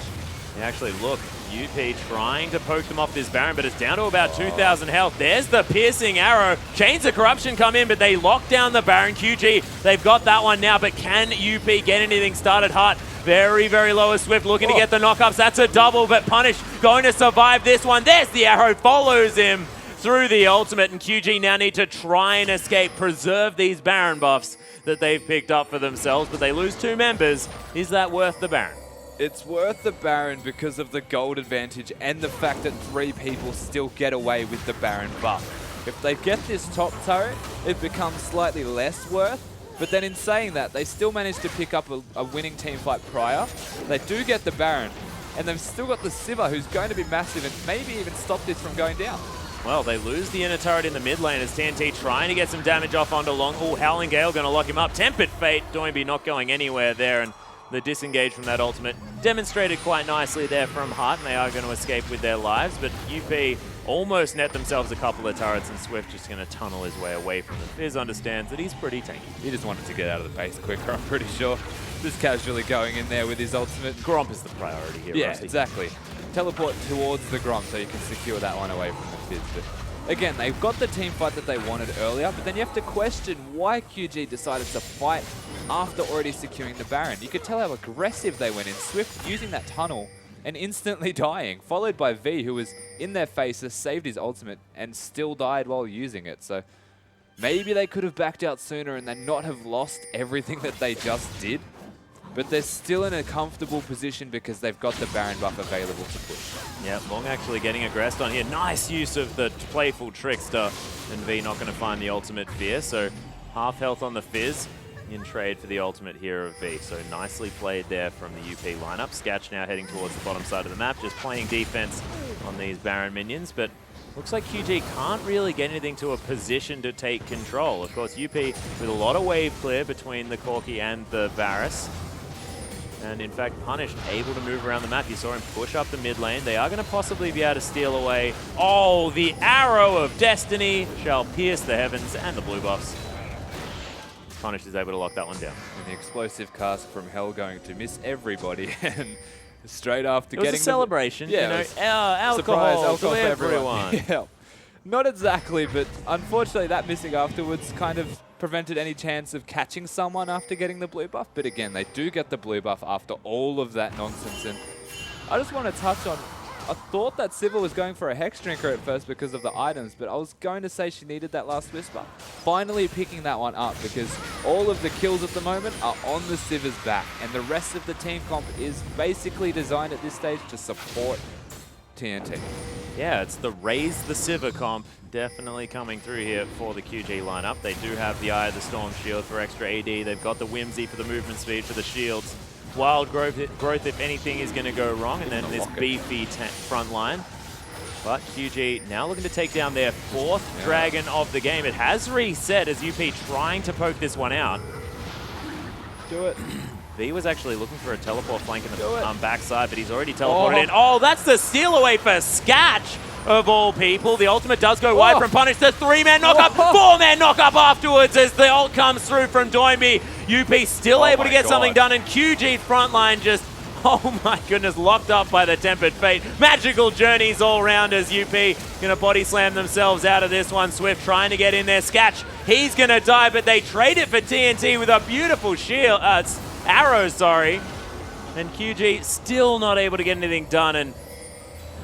And actually, look, UP trying to poke them off this Baron, but it's down to about 2,000 health. There's the piercing arrow. Chains of Corruption come in, but they lock down the Baron. QG, they've got that one now, but can UP get anything started? Heart very, very low as Swift looking to get the knockups. That's a double, but Punish going to survive this one. There's the arrow, follows him through the ultimate, and QG now need to try and escape, preserve these Baron buffs that they've picked up for themselves, but they lose 2 members. Is that worth the Baron? It's worth the Baron because of the gold advantage and the fact that 3 people still get away with the Baron buff. If they get this top turret, it becomes slightly less worth, but then in saying that, they still manage to pick up a winning team fight prior. They do get the Baron, and they've still got the Sivir, who's going to be massive and maybe even stop this from going down. Well, they lose the inner turret in the mid lane as TNT trying to get some damage off onto Long. Oh, Howling Gale going to lock him up. Tempered Fate, Doinby not going anywhere there, and The disengage from that ultimate demonstrated quite nicely there from Heart, and they are going to escape with their lives, but UP almost net themselves a couple of turrets, and Swift just going to tunnel his way away from them. Fizz understands that he's pretty tanky. He just wanted to get out of the base quicker, I'm pretty sure. Just casually going in there with his ultimate. Gromp is the priority here, Yeah, Rusty. exactly. Teleport towards the Gromp so you can secure that one away from the Fizz. But again, they've got the team fight that they wanted earlier, but then you have to question why QG decided to fight after already securing the Baron. You could tell how aggressive they went in. Swift using that tunnel and instantly dying, followed by V, who was in their faces, saved his ultimate, and still died while using it. So maybe they could have backed out sooner and then not have lost everything that they just did. But they're still in a comfortable position because they've got the Baron buff available to push. Yeah, Long actually getting aggressed on here. Nice use of the playful Trickster. And V not going to find the ultimate Fear, so half health on the Fizz in trade for the ultimate here of V. So nicely played there from the UP lineup. Sketch now heading towards the bottom side of the map, just playing defense on these Baron minions, but looks like QG can't really get anything to a position to take control. Of course, UP with a lot of wave clear between the Corki and the Varus. And in fact, Punished able to move around the map. You saw him push up the mid lane. They are going to possibly be able to steal away. Oh, the arrow of destiny shall pierce the heavens and the blue buffs. Punished is able to lock that one down. And the explosive cast from Hell going to miss everybody. And straight after it was getting a celebration. Yeah, you know, alcohol alcohol for to everyone. Yeah. Not exactly, but unfortunately that missing afterwards kind of prevented any chance of catching someone after getting the blue buff. But again, they do get the blue buff after all of that nonsense. And I just want to touch on, I thought that Sivir was going for a Hex Drinker at first because of the items, but I was going to say she needed that last Whisper. Finally picking that one up because all of the kills at the moment are on the Sivir's back, and the rest of the team comp is basically designed at this stage to support TNT. Yeah, it's the Raise the Sivir comp definitely coming through here for the QG lineup. They do have the Eye of the Storm shield for extra AD. They've got the Whimsy for the movement speed for the shields. Wild growth if anything is going to go wrong, and then this beefy front line. But QG now looking to take down their fourth dragon of the game. It has reset as UP trying to poke this one out. Do it. V was actually looking for a teleport flank in the backside, but he's already teleported in. Oh, that's the steal away for Skatch, of all people. The ultimate does go wide from Punish. The 3-man knock-up, 4-man knock-up afterwards as the ult comes through from Doinby. UP still able to get something done, and QG frontline just, oh my goodness, locked up by the Tempered Fate. Magical journeys all round as UP gonna body slam themselves out of this one. Swift trying to get in there. Skatch, he's gonna die, but they trade it for TNT with a beautiful shield, arrow, sorry. And QG still not able to get anything done, and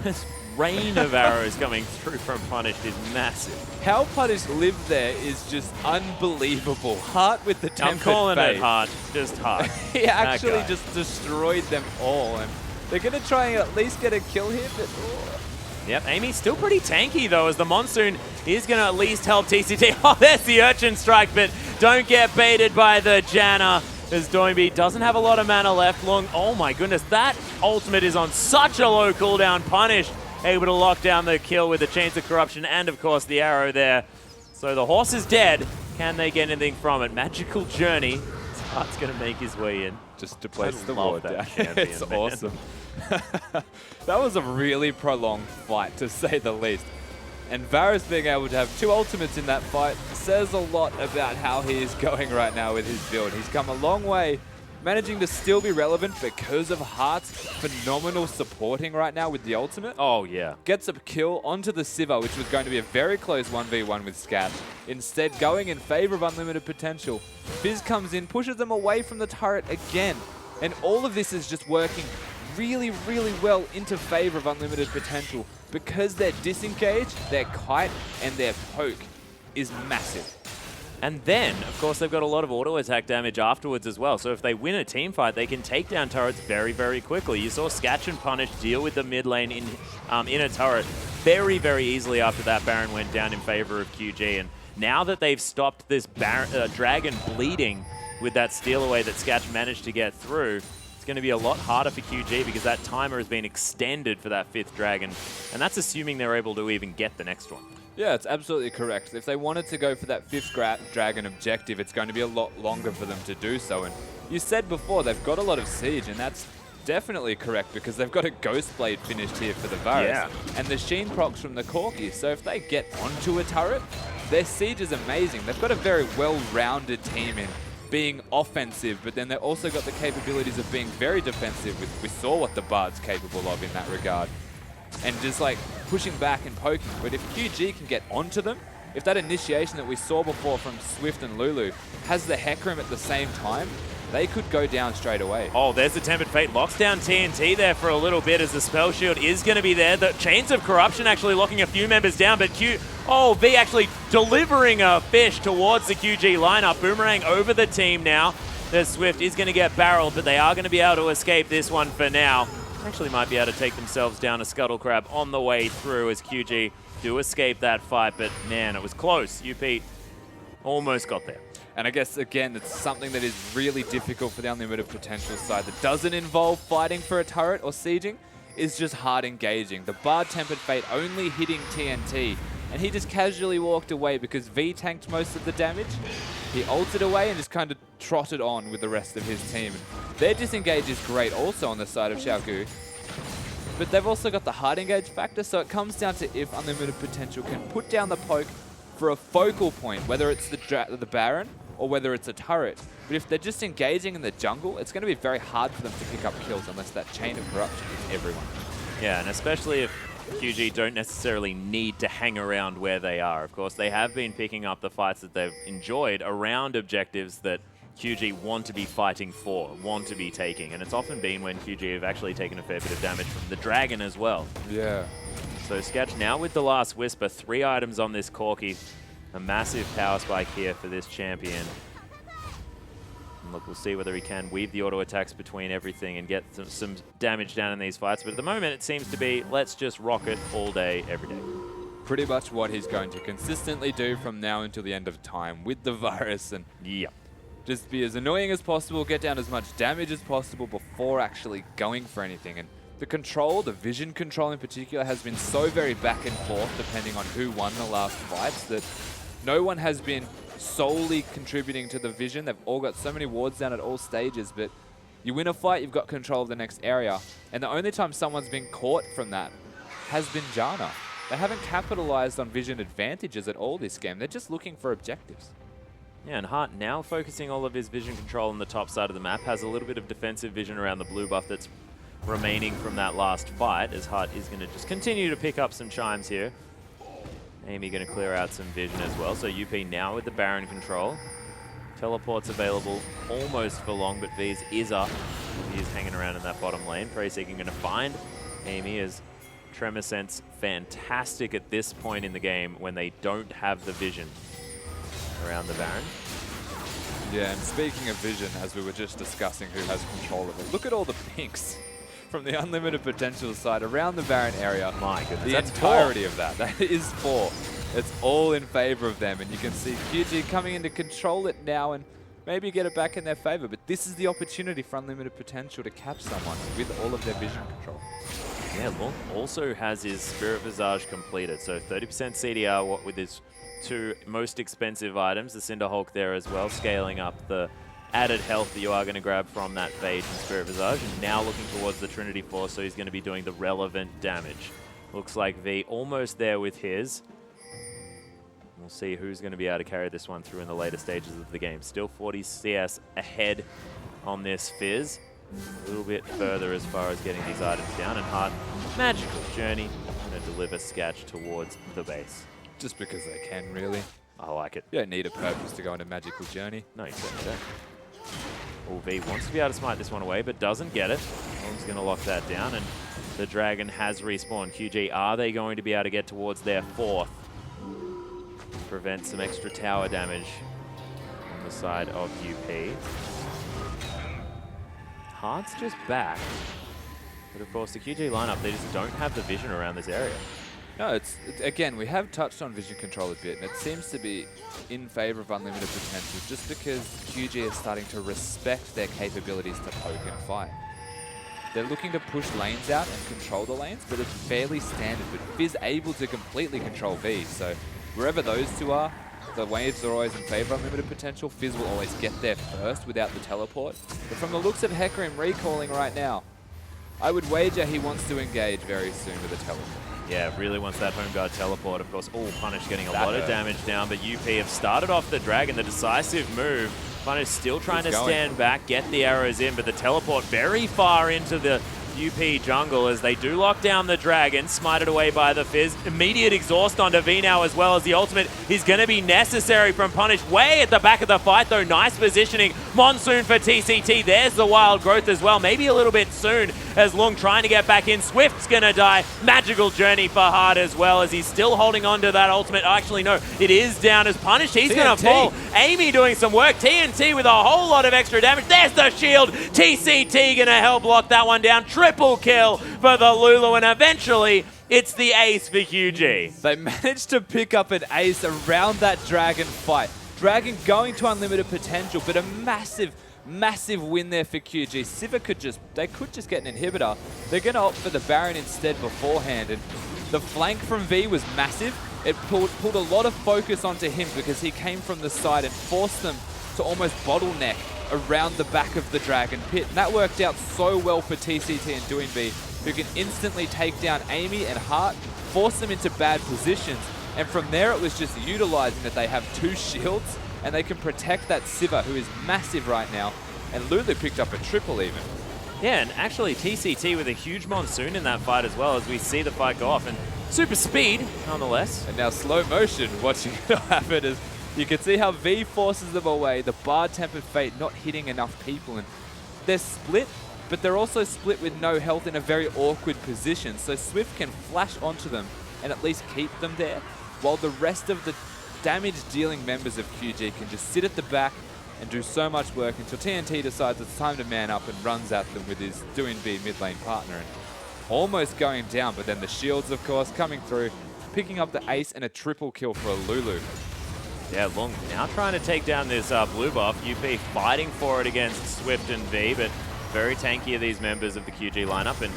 this rain of arrows coming through from Punished is massive. How Punished lived there is just unbelievable. Heart with the Tempered Fate. I'm calling it Heart, just Heart. He actually just destroyed them all, and they're going to try and at least get a kill here, but... Yep, Amy's still pretty tanky though, as the Monsoon is going to at least help TCT. Oh, there's the Urchin Strike, but don't get baited by the Janna, as Doinby doesn't have a lot of mana left. Long, oh my goodness, that ultimate is on such a low cooldown. Punished able to lock down the kill with the Chains of Corruption and of course the arrow there. So the horse is dead. Can they get anything from it? Magical Journey. Heart's going to make his way in. Just to place the love ward that down. champion, It's man. awesome. That was a really prolonged fight, to say the least. And Varus being able to have two ultimates in that fight says a lot about how he is going right now with his build. He's come a long way, managing to still be relevant because of Heart's phenomenal supporting right now with the ultimate. Oh, yeah. Gets a kill onto the Sivir, which was going to be a very close 1v1 with Scat. Instead, going in favor of Unlimited Potential. Fizz comes in, pushes them away from the turret again. And all of this is just working really, really well into favor of Unlimited Potential because their disengage, their kite, and their poke is massive. And then, of course, they've got a lot of auto attack damage afterwards as well. So if they win a team fight, they can take down turrets very, very quickly. You saw Skatch and Punish deal with the mid lane in a turret very, very easily after that Baron went down in favor of QG. And now that they've stopped this dragon bleeding with that steal away that Skatch managed to get through, it's going to be a lot harder for QG because that timer has been extended for that 5th dragon. And that's assuming they're able to even get the next one. Yeah, it's absolutely correct. If they wanted to go for that 5th Dragon objective, it's going to be a lot longer for them to do so. And you said before, they've got a lot of siege, and that's definitely correct because they've got a Ghost Blade finished here for the Varus. Yeah. And the Sheen procs from the Corki. So if they get onto a turret, their siege is amazing. They've got a very well-rounded team in being offensive, but then they've also got the capabilities of being very defensive. We saw what the Bard's capable of in that regard. And just like pushing back and poking. But if QG can get onto them, if that initiation that we saw before from Swift and Lulu has the Hecarim at the same time, they could go down straight away. Oh, there's the Tempered Fate. Locks down TNT there for a little bit as the Spell Shield is going to be there. The Chains of Corruption actually locking a few members down, but V actually delivering a fish towards the QG lineup. Boomerang over the team now. The Swift is going to get barreled, but they are going to be able to escape this one for now. Actually might be able to take themselves down a Scuttle Crab on the way through as QG do escape that fight, but man, it was close. UP almost got there. And I guess, again, it's something that is really difficult for the Unlimited Potential side that doesn't involve fighting for a turret or sieging, is just hard engaging. The Bard Tempered Fate only hitting TNT, and he just casually walked away because V tanked most of the damage. He ulted away and just kind of trotted on with the rest of his team. Their disengage is great also on the side of Xiaogu, but they've also got the hard engage factor, so it comes down to if Unlimited Potential can put down the poke for a focal point, whether it's the Baron or whether it's a turret. But if they're just engaging in the jungle, it's going to be very hard for them to pick up kills unless that Chain of Corruption hits everyone. Yeah, and especially if QG don't necessarily need to hang around where they are. Of course, they have been picking up the fights that they've enjoyed around objectives that QG want to be fighting for, want to be taking. And it's often been when QG have actually taken a fair bit of damage from the Dragon as well. Yeah. So Sketch now with the last Whisper, 3 items on this Corki. A massive power spike here for this champion. And look, we'll see whether he can weave the auto attacks between everything and get some damage down in these fights. But at the moment, it seems to be, let's just rock it all day, every day. Pretty much what he's going to consistently do from now until the end of time with the Varus. And yeah, just be as annoying as possible, get down as much damage as possible before actually going for anything. And the control, the vision control in particular, has been so very back and forth depending on who won the last fights that no one has been solely contributing to the vision. They've all got so many wards down at all stages, but you win a fight, you've got control of the next area. And the only time someone's been caught from that has been Janna. They haven't capitalized on vision advantages at all this game. They're just looking for objectives. Yeah, and Hart now focusing all of his vision control on the top side of the map, has a little bit of defensive vision around the blue buff that's remaining from that last fight, as Hart is going to just continue to pick up some chimes here. Amy going to clear out some vision as well. So UP now with the Baron control. Teleport's available almost for long, but V's is up. He is hanging around in that bottom lane. Prey Seeking going to find Amy as Tremor Sense fantastic at this point in the game when they don't have the vision around the Baron. Yeah, and speaking of vision, as we were just discussing who has control of it, look at all the pinks from the Unlimited Potential side around the Baron area. My goodness, the that's entirety of that. That is 4. It's all in favor of them, and you can see QG coming in to control it now and maybe get it back in their favor. But this is the opportunity for Unlimited Potential to catch someone with all of their vision control. Yeah, Lon also has his Spirit Visage completed, so 30% CDR with his 2 most expensive items, the Cinder Hulk there as well, scaling up the added health that you are going to grab from that Phage and Spirit Visage, and now looking towards the Trinity Force, so he's going to be doing the relevant damage. Looks like V almost there with his. We'll see who's going to be able to carry this one through in the later stages of the game. Still 40 CS ahead on this Fizz. A little bit further as far as getting these items down, and Hart, Magical Journey, going to deliver Sketch towards the base. Just because they can, really. I like it. You don't need a purpose to go on a Magical Journey. No, you certainly don't. Oh, V wants to be able to smite this one away, but doesn't get it. Long's going to lock that down, and the Dragon has respawned. QG, are they going to be able to get towards their 4th? Prevent some extra tower damage on the side of UP. Hart's just back. But of course, the QG lineup, they just don't have the vision around this area. No, again, we have touched on vision control a bit, and it seems to be in favor of Unlimited Potential just because QG is starting to respect their capabilities to poke and fight. They're looking to push lanes out and control the lanes, but it's fairly standard. But Fizz able to completely control V, so wherever those two are, the waves are always in favor of Unlimited Potential. Fizz will always get there first without the teleport. But from the looks of Hecarim recalling right now, I would wager he wants to engage very soon with a teleport. Yeah, really wants that home guard teleport. Of course, Punish getting a lot of damage down, but UP have started off the Dragon, the decisive move. Punish still trying to stand back, get the arrows in, but the teleport very far into the UP jungle as they do lock down the Dragon, smited away by the Fizz. Immediate exhaust onto V now, as well as the ultimate is going to be necessary from Punish. Way at the back of the fight though, nice positioning. Monsoon for TCT, there's the wild growth as well. Maybe a little bit soon as Lung trying to get back in. Swift's going to die. Magical journey for Hard as well as he's still holding on to that ultimate. Actually no, it is down as Punish. He's going to fall. Amy doing some work. TNT with a whole lot of extra damage. There's the shield. TCT going to help lock that one down. Triple kill for the Lulu, and eventually it's the ace for QG. They managed to pick up an ace around that Dragon fight. Dragon going to Unlimited Potential, but a massive win there for QG. Sivir could just get an inhibitor. They're going to opt for the Baron instead beforehand, and the flank from V was massive. It pulled a lot of focus onto him because he came from the side and forced them to almost bottleneck around the back of the Dragon pit. And that worked out so well for TCT and Doinb, who can instantly take down Amy and Hart, force them into bad positions. And from there, it was just utilizing that they have two shields and they can protect that Sivir, who is massive right now. And Lulu picked up a triple even. Yeah, and actually TCT with a huge Monsoon in that fight as well as we see the fight go off. And super speed, nonetheless. And now slow motion, watching it happen is you can see how V forces them away, the Bard Tempered Fate not hitting enough people, and they're split, but they're also split with no health in a very awkward position, so Swift can flash onto them and at least keep them there, while the rest of the damage-dealing members of QG can just sit at the back and do so much work until TNT decides it's time to man up and runs at them with his Doinb mid lane partner, and almost going down, but then the shields, of course, coming through, picking up the ace and a triple kill for a Lulu. Yeah, Lung now trying to take down this blue buff. UP fighting for it against Swift and V, but very tanky are these members of the QG lineup. And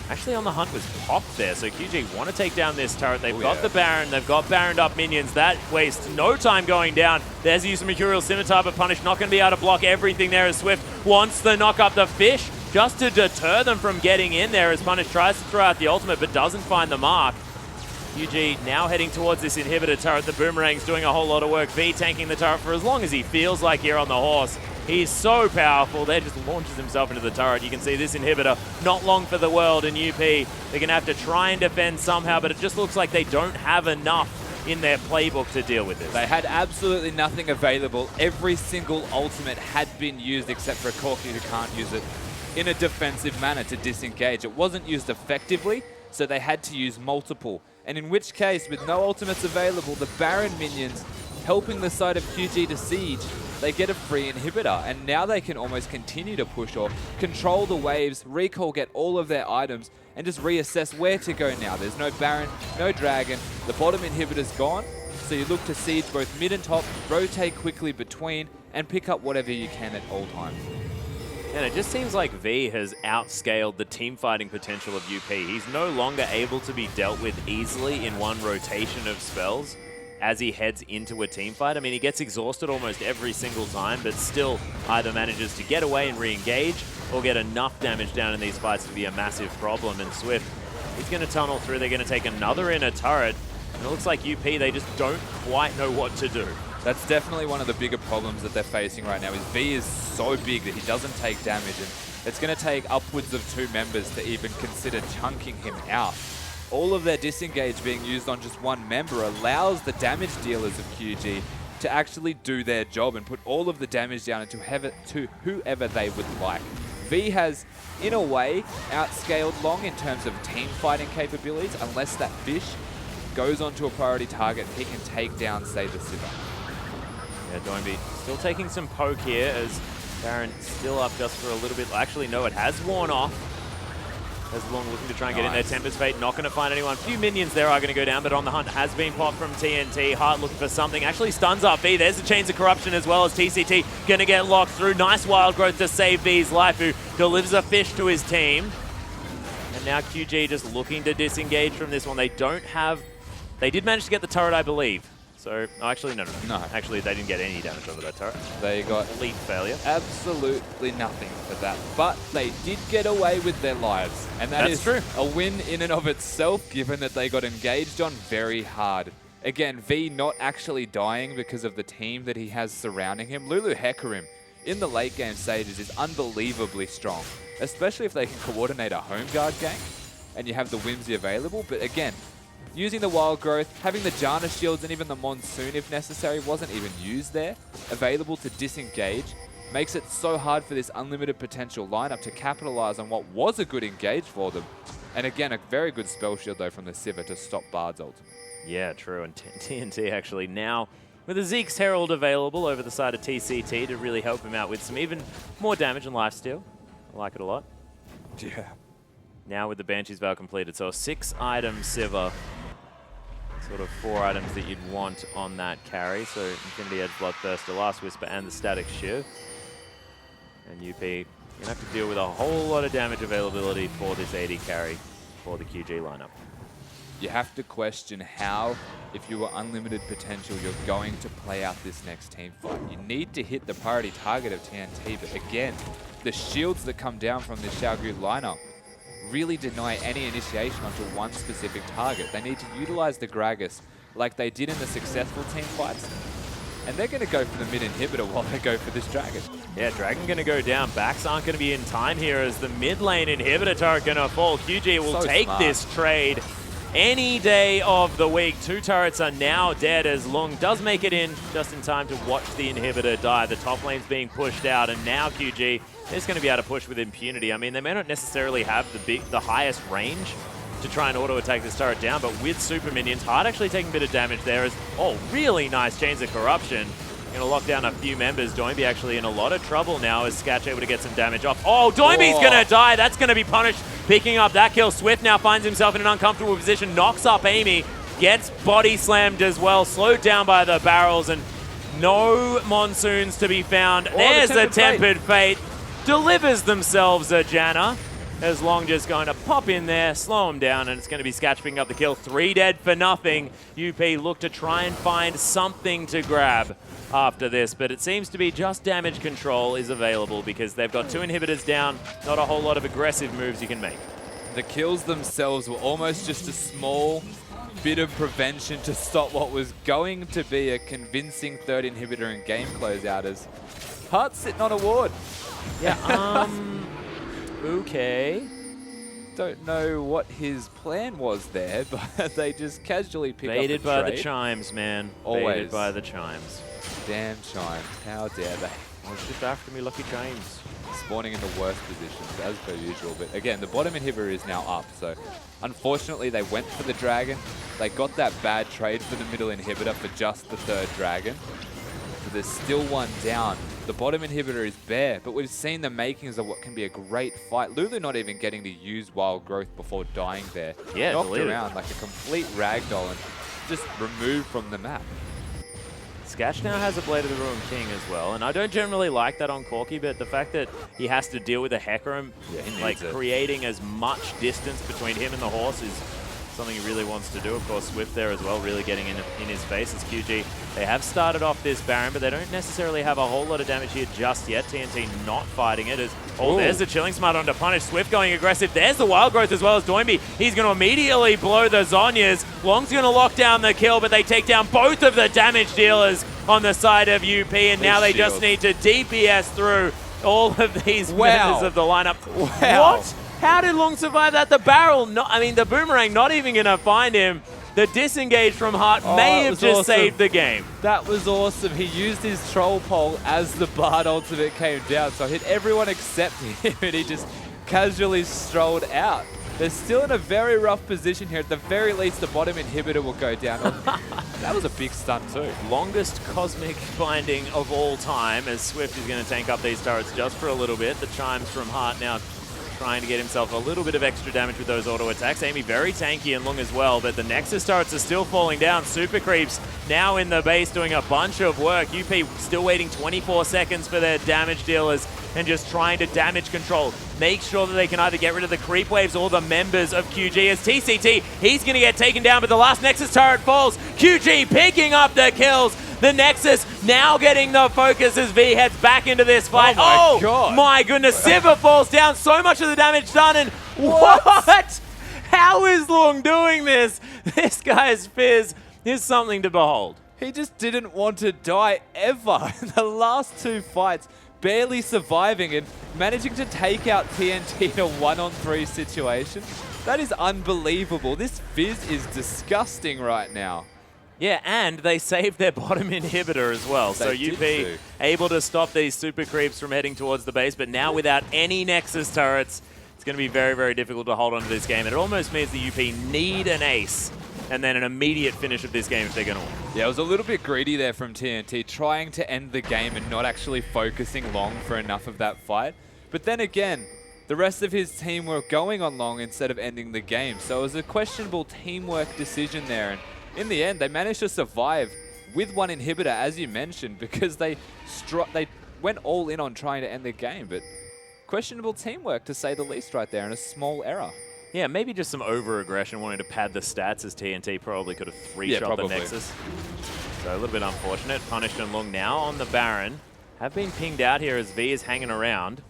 actually on the hunt was popped there, so QG want to take down this turret. They've got the Baron, they've got Baroned up minions. That wastes no time going down. There's the use of Mercurial Scimitar, but Punish not going to be able to block everything there as Swift wants to knock up the fish just to deter them from getting in there as Punish tries to throw out the ultimate but doesn't find the mark. QG now heading towards this inhibitor turret. The Boomerang's doing a whole lot of work. V tanking the turret for as long as he feels like here on the horse. He's so powerful. There just launches himself into the turret. You can see this inhibitor not long for the world, and UP, they're going to have to try and defend somehow, but it just looks like they don't have enough in their playbook to deal with this. They had absolutely nothing available. Every single ultimate had been used except for Corki, who can't use it in a defensive manner to disengage. It wasn't used effectively, so they had to use multiple. And in which case, with no ultimates available, the Baron minions helping the side of QG to siege, they get a free inhibitor. And now they can almost continue to push or control the waves, recall, get all of their items, and just reassess where to go now. There's no Baron, no Dragon, the bottom inhibitor's gone, so you look to siege both mid and top, rotate quickly between, and pick up whatever you can at all times. And it just seems like V has outscaled the team fighting potential of UP. He's no longer able to be dealt with easily in one rotation of spells as he heads into a team fight. I mean, he gets exhausted almost every single time, but still either manages to get away and re-engage or get enough damage down in these fights to be a massive problem. And Swift, he's going to tunnel through. They're going to take another inner turret. And it looks like UP, they just don't quite know what to do. That's definitely one of the bigger problems that they're facing right now, is V is so big that he doesn't take damage, and it's going to take upwards of 2 members to even consider chunking him out. All of their disengage being used on just one member allows the damage dealers of QG to actually do their job and put all of the damage down to whoever they would like. V has, in a way, outscaled Long in terms of team fighting capabilities, unless that fish goes onto a priority target, he can take down, say, the Sivir. Yeah, Doinb still taking some poke here as Baron still up just for a little bit. Actually, no, it has worn off. As Long looking to try and get in there. Tempest Fate not going to find anyone. Few minions there are going to go down, but On the Hunt has been popped from TNT. Heart looking for something. Actually stuns up V. There's the Chains of Corruption as well as TCT going to get locked through. Nice Wild Growth to save V's life, who delivers a fish to his team. And now QG just looking to disengage from this one. They don't have... They did manage to get the turret, I believe. So, oh, actually, no. Actually, they didn't get any damage over that turret. They got complete failure. Absolutely nothing for that. But they did get away with their lives. And that's true. A win in and of itself, given that they got engaged on very hard. Again, V not actually dying because of the team that he has surrounding him. Lulu Hecarim in the late game stages is unbelievably strong, especially if they can coordinate a home guard gank and you have the Whimsy available. But again, using the Wild Growth, having the Janna shields and even the Monsoon if necessary wasn't even used there, available to disengage, makes it so hard for this unlimited potential lineup to capitalize on what was a good engage for them. And again, a very good spell shield though from the Sivir to stop Bard's ultimate. Yeah, true. And TNT actually now with a Zeke's Herald available over the side of TCT to really help him out with some even more damage and lifesteal. I like it a lot. Yeah. Now with the Banshee's Vow completed, so a 6-item Sivir. Sort of 4 items that you'd want on that carry. So Infinity Edge, Bloodthirster, Last Whisper, and the Static Shiv. And UP, you're going to have to deal with a whole lot of damage availability for this AD carry for the QG lineup. You have to question how, if you were unlimited potential, you're going to play out this next team fight. You need to hit the priority target of TNT, but again, the shields that come down from this Xiaogu lineup really deny any initiation onto one specific target. They need to utilize the Gragas like they did in the successful team fights, and they're going to go for the mid inhibitor while they go for this Dragon. Yeah, Dragon going to go down. Backs aren't going to be in time here as the mid lane inhibitor turret going to fall. QG will take this trade any day of the week. 2 turrets are now dead as Lung does make it in just in time to watch the inhibitor die. The top lane's being pushed out, and now QG is going to be able to push with impunity. I mean, they may not necessarily have the highest range to try and auto-attack this turret down, but with super minions, Hard actually taking a bit of damage there as, oh, really nice Chains of Corruption. Going to lock down a few members. Doinby actually in a lot of trouble now as Sketch able to get some damage off. Oh, Doinby's going to die. That's going to be punished. Picking up that kill. Swift now finds himself in an uncomfortable position. Knocks up Amy. Gets body slammed as well. Slowed down by the barrels and no Monsoons to be found. There's the Tempered Fate. Delivers themselves a Janna. As Long just going to pop in there, slow him down, and it's going to be Sketch picking up the kill. 3 dead for nothing. UP look to try and find something to grab after this, but it seems to be just damage control is available because they've got 2 inhibitors down, not a whole lot of aggressive moves you can make. The kills themselves were almost just a small bit of prevention to stop what was going to be a convincing 3rd inhibitor and game closeout as Heart's sitting on a ward. Yeah, okay. Don't know what his plan was there, but they just casually picked up the Baited by the chimes, man. Always. Baited by the chimes. Damn chimes. How dare they? I was just after me, lucky chimes. Spawning in the worst positions, as per usual. But again, the bottom inhibitor is now up, so unfortunately they went for the Dragon. They got that bad trade for the middle inhibitor for just the 3rd Dragon. But there's still one down. The bottom inhibitor is bare, but we've seen the makings of what can be a great fight. Lulu not even getting to use Wild Growth before dying there. Yeah, knocked around like a complete ragdoll and just removed from the map. Sketch now has a Blade of the Ruined King as well, and I don't generally like that on Corki, but the fact that he has to deal with a Hecarim, like creating as much distance between him and the horse is something he really wants to do. Of course, Swift there as well, really getting in his face as QG. They have started off this Baron, but they don't necessarily have a whole lot of damage here just yet. TNT not fighting it. There's the Chilling Smite on to punish. Swift going aggressive. There's the Wild Growth as well as Doinby. He's going to immediately blow the Zhonya's. Long's going to lock down the kill, but they take down both of the damage dealers on the side of UP, and now they just need to DPS through all of these members of the lineup. Wow. What? How did Long survive that? The barrel, the boomerang not even going to find him. The disengage from Hart may have just saved the game. That was awesome. He used his troll pole as the Bard ultimate came down, so hit everyone except him, and he just casually strolled out. They're still in a very rough position here. At the very least, the bottom inhibitor will go down. That was a big stun too. Longest cosmic binding of all time as Swift is going to tank up these turrets just for a little bit. The chimes from Hart now trying to get himself a little bit of extra damage with those auto attacks. Amy very tanky and Lung as well, but the Nexus turrets are still falling down. Super Creeps now in the base doing a bunch of work. UP still waiting 24 seconds for their damage dealers and just trying to damage control. Make sure that they can either get rid of the creep waves or the members of QG. As TCT, he's going to get taken down, but the last Nexus turret falls. QG picking up the kills. The Nexus now getting the focus as V heads back into this fight. Oh my God. My goodness, Sivir falls down. So much of the damage done, and what? How is Lung doing this? This guy's Fizz is something to behold. He just didn't want to die ever in the last 2 fights, barely surviving and managing to take out TNT in a 1-on-3 situation. That is unbelievable. This Fizz is disgusting right now. Yeah, and they saved their bottom inhibitor as well. So UP able to stop these super creeps from heading towards the base, but now without any Nexus turrets, it's going to be very, very difficult to hold on to this game. And it almost means the UP need an ace and then an immediate finish of this game if they're going to win. Yeah, it was a little bit greedy there from TNT, trying to end the game and not actually focusing long for enough of that fight. But then again, the rest of his team were going on long instead of ending the game. So it was a questionable teamwork decision there. And in the end, they managed to survive with 1 inhibitor, as you mentioned, because they went all in on trying to end the game. But questionable teamwork, to say the least, right there, and a small error. Yeah, maybe just some over-aggression, wanting to pad the stats, as TNT probably could have 3-shot the Nexus. So a little bit unfortunate. Punished and Lung now on the Baron. Have been pinged out here as V is hanging around.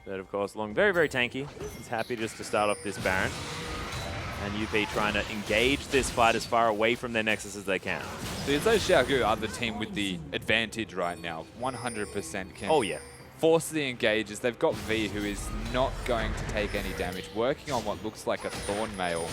But of course, Lung very, very tanky. He's happy just to start off this Baron. And UP trying to engage this fight as far away from their Nexus as they can. So you'd say Xiaogu are the team with the advantage right now. 100% can force the engages. They've got V, who is not going to take any damage, working on what looks like a Thorn Mail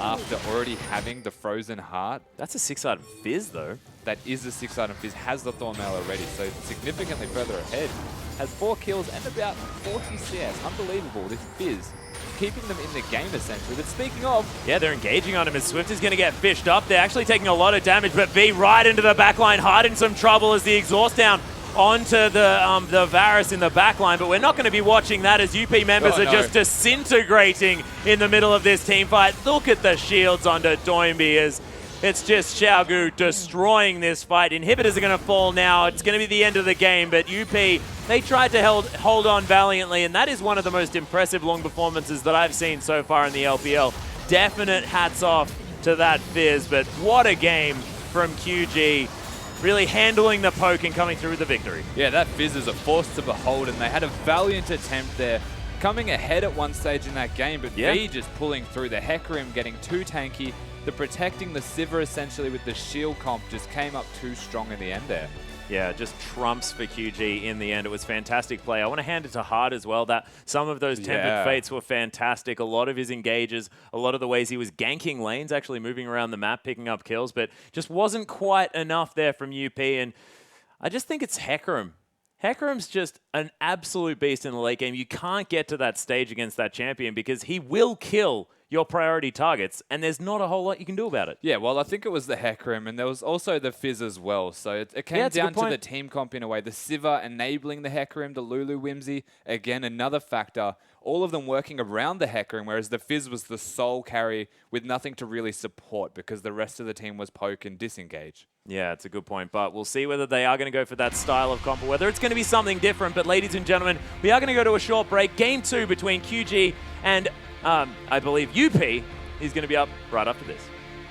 after already having the Frozen Heart. That's a 6-item Fizz, though. That is a 6-item Fizz, has the Thorn Mail already, so significantly further ahead. Has 4 kills and about 40 CS. Unbelievable, this Fizz. Keeping them in the game, essentially. But speaking of... Yeah, they're engaging on him as Swift is going to get fished up. They're actually taking a lot of damage, but V right into the backline, hard in some trouble as the exhaust down onto the Varus in the backline. But we're not going to be watching that as UP members are just disintegrating in the middle of this team fight. Look at the shields onto Doinby as it's just Xiaogu destroying this fight. Inhibitors are going to fall now. It's going to be the end of the game, but UP, they tried to hold on valiantly, and that is one of the most impressive long performances that I've seen so far in the LPL. Definite hats off to that Fizz, but what a game from QG. Really handling the poke and coming through with the victory. Yeah, that Fizz is a force to behold, and they had a valiant attempt there, coming ahead at one stage in that game, but V just pulling through. The Hecarim getting too tanky. The protecting the Sivir essentially with the shield comp just came up too strong in the end there. Yeah, just trumps for QG in the end. It was fantastic play. I want to hand it to Hard as well. That some of those Tempered Fates were fantastic. A lot of his engages, a lot of the ways he was ganking lanes, actually moving around the map, picking up kills, but just wasn't quite enough there from UP. And I just think it's Hecarim. Hecarim's just an absolute beast in the late game. You can't get to that stage against that champion because he will kill your priority targets, and there's not a whole lot you can do about it. Yeah, well, I think it was the Hecarim, and there was also the Fizz as well. So it came down to the team comp in a way. The Sivir enabling the Hecarim, the Lulu Whimsy, again, another factor. All of them working around the Hecarim, whereas the Fizz was the sole carry with nothing to really support because the rest of the team was poke and disengage. Yeah, it's a good point, but we'll see whether they are going to go for that style of comp or whether it's going to be something different. But ladies and gentlemen, we are going to go to a short break. Game 2 between QG and I believe UP is going to be up right after this.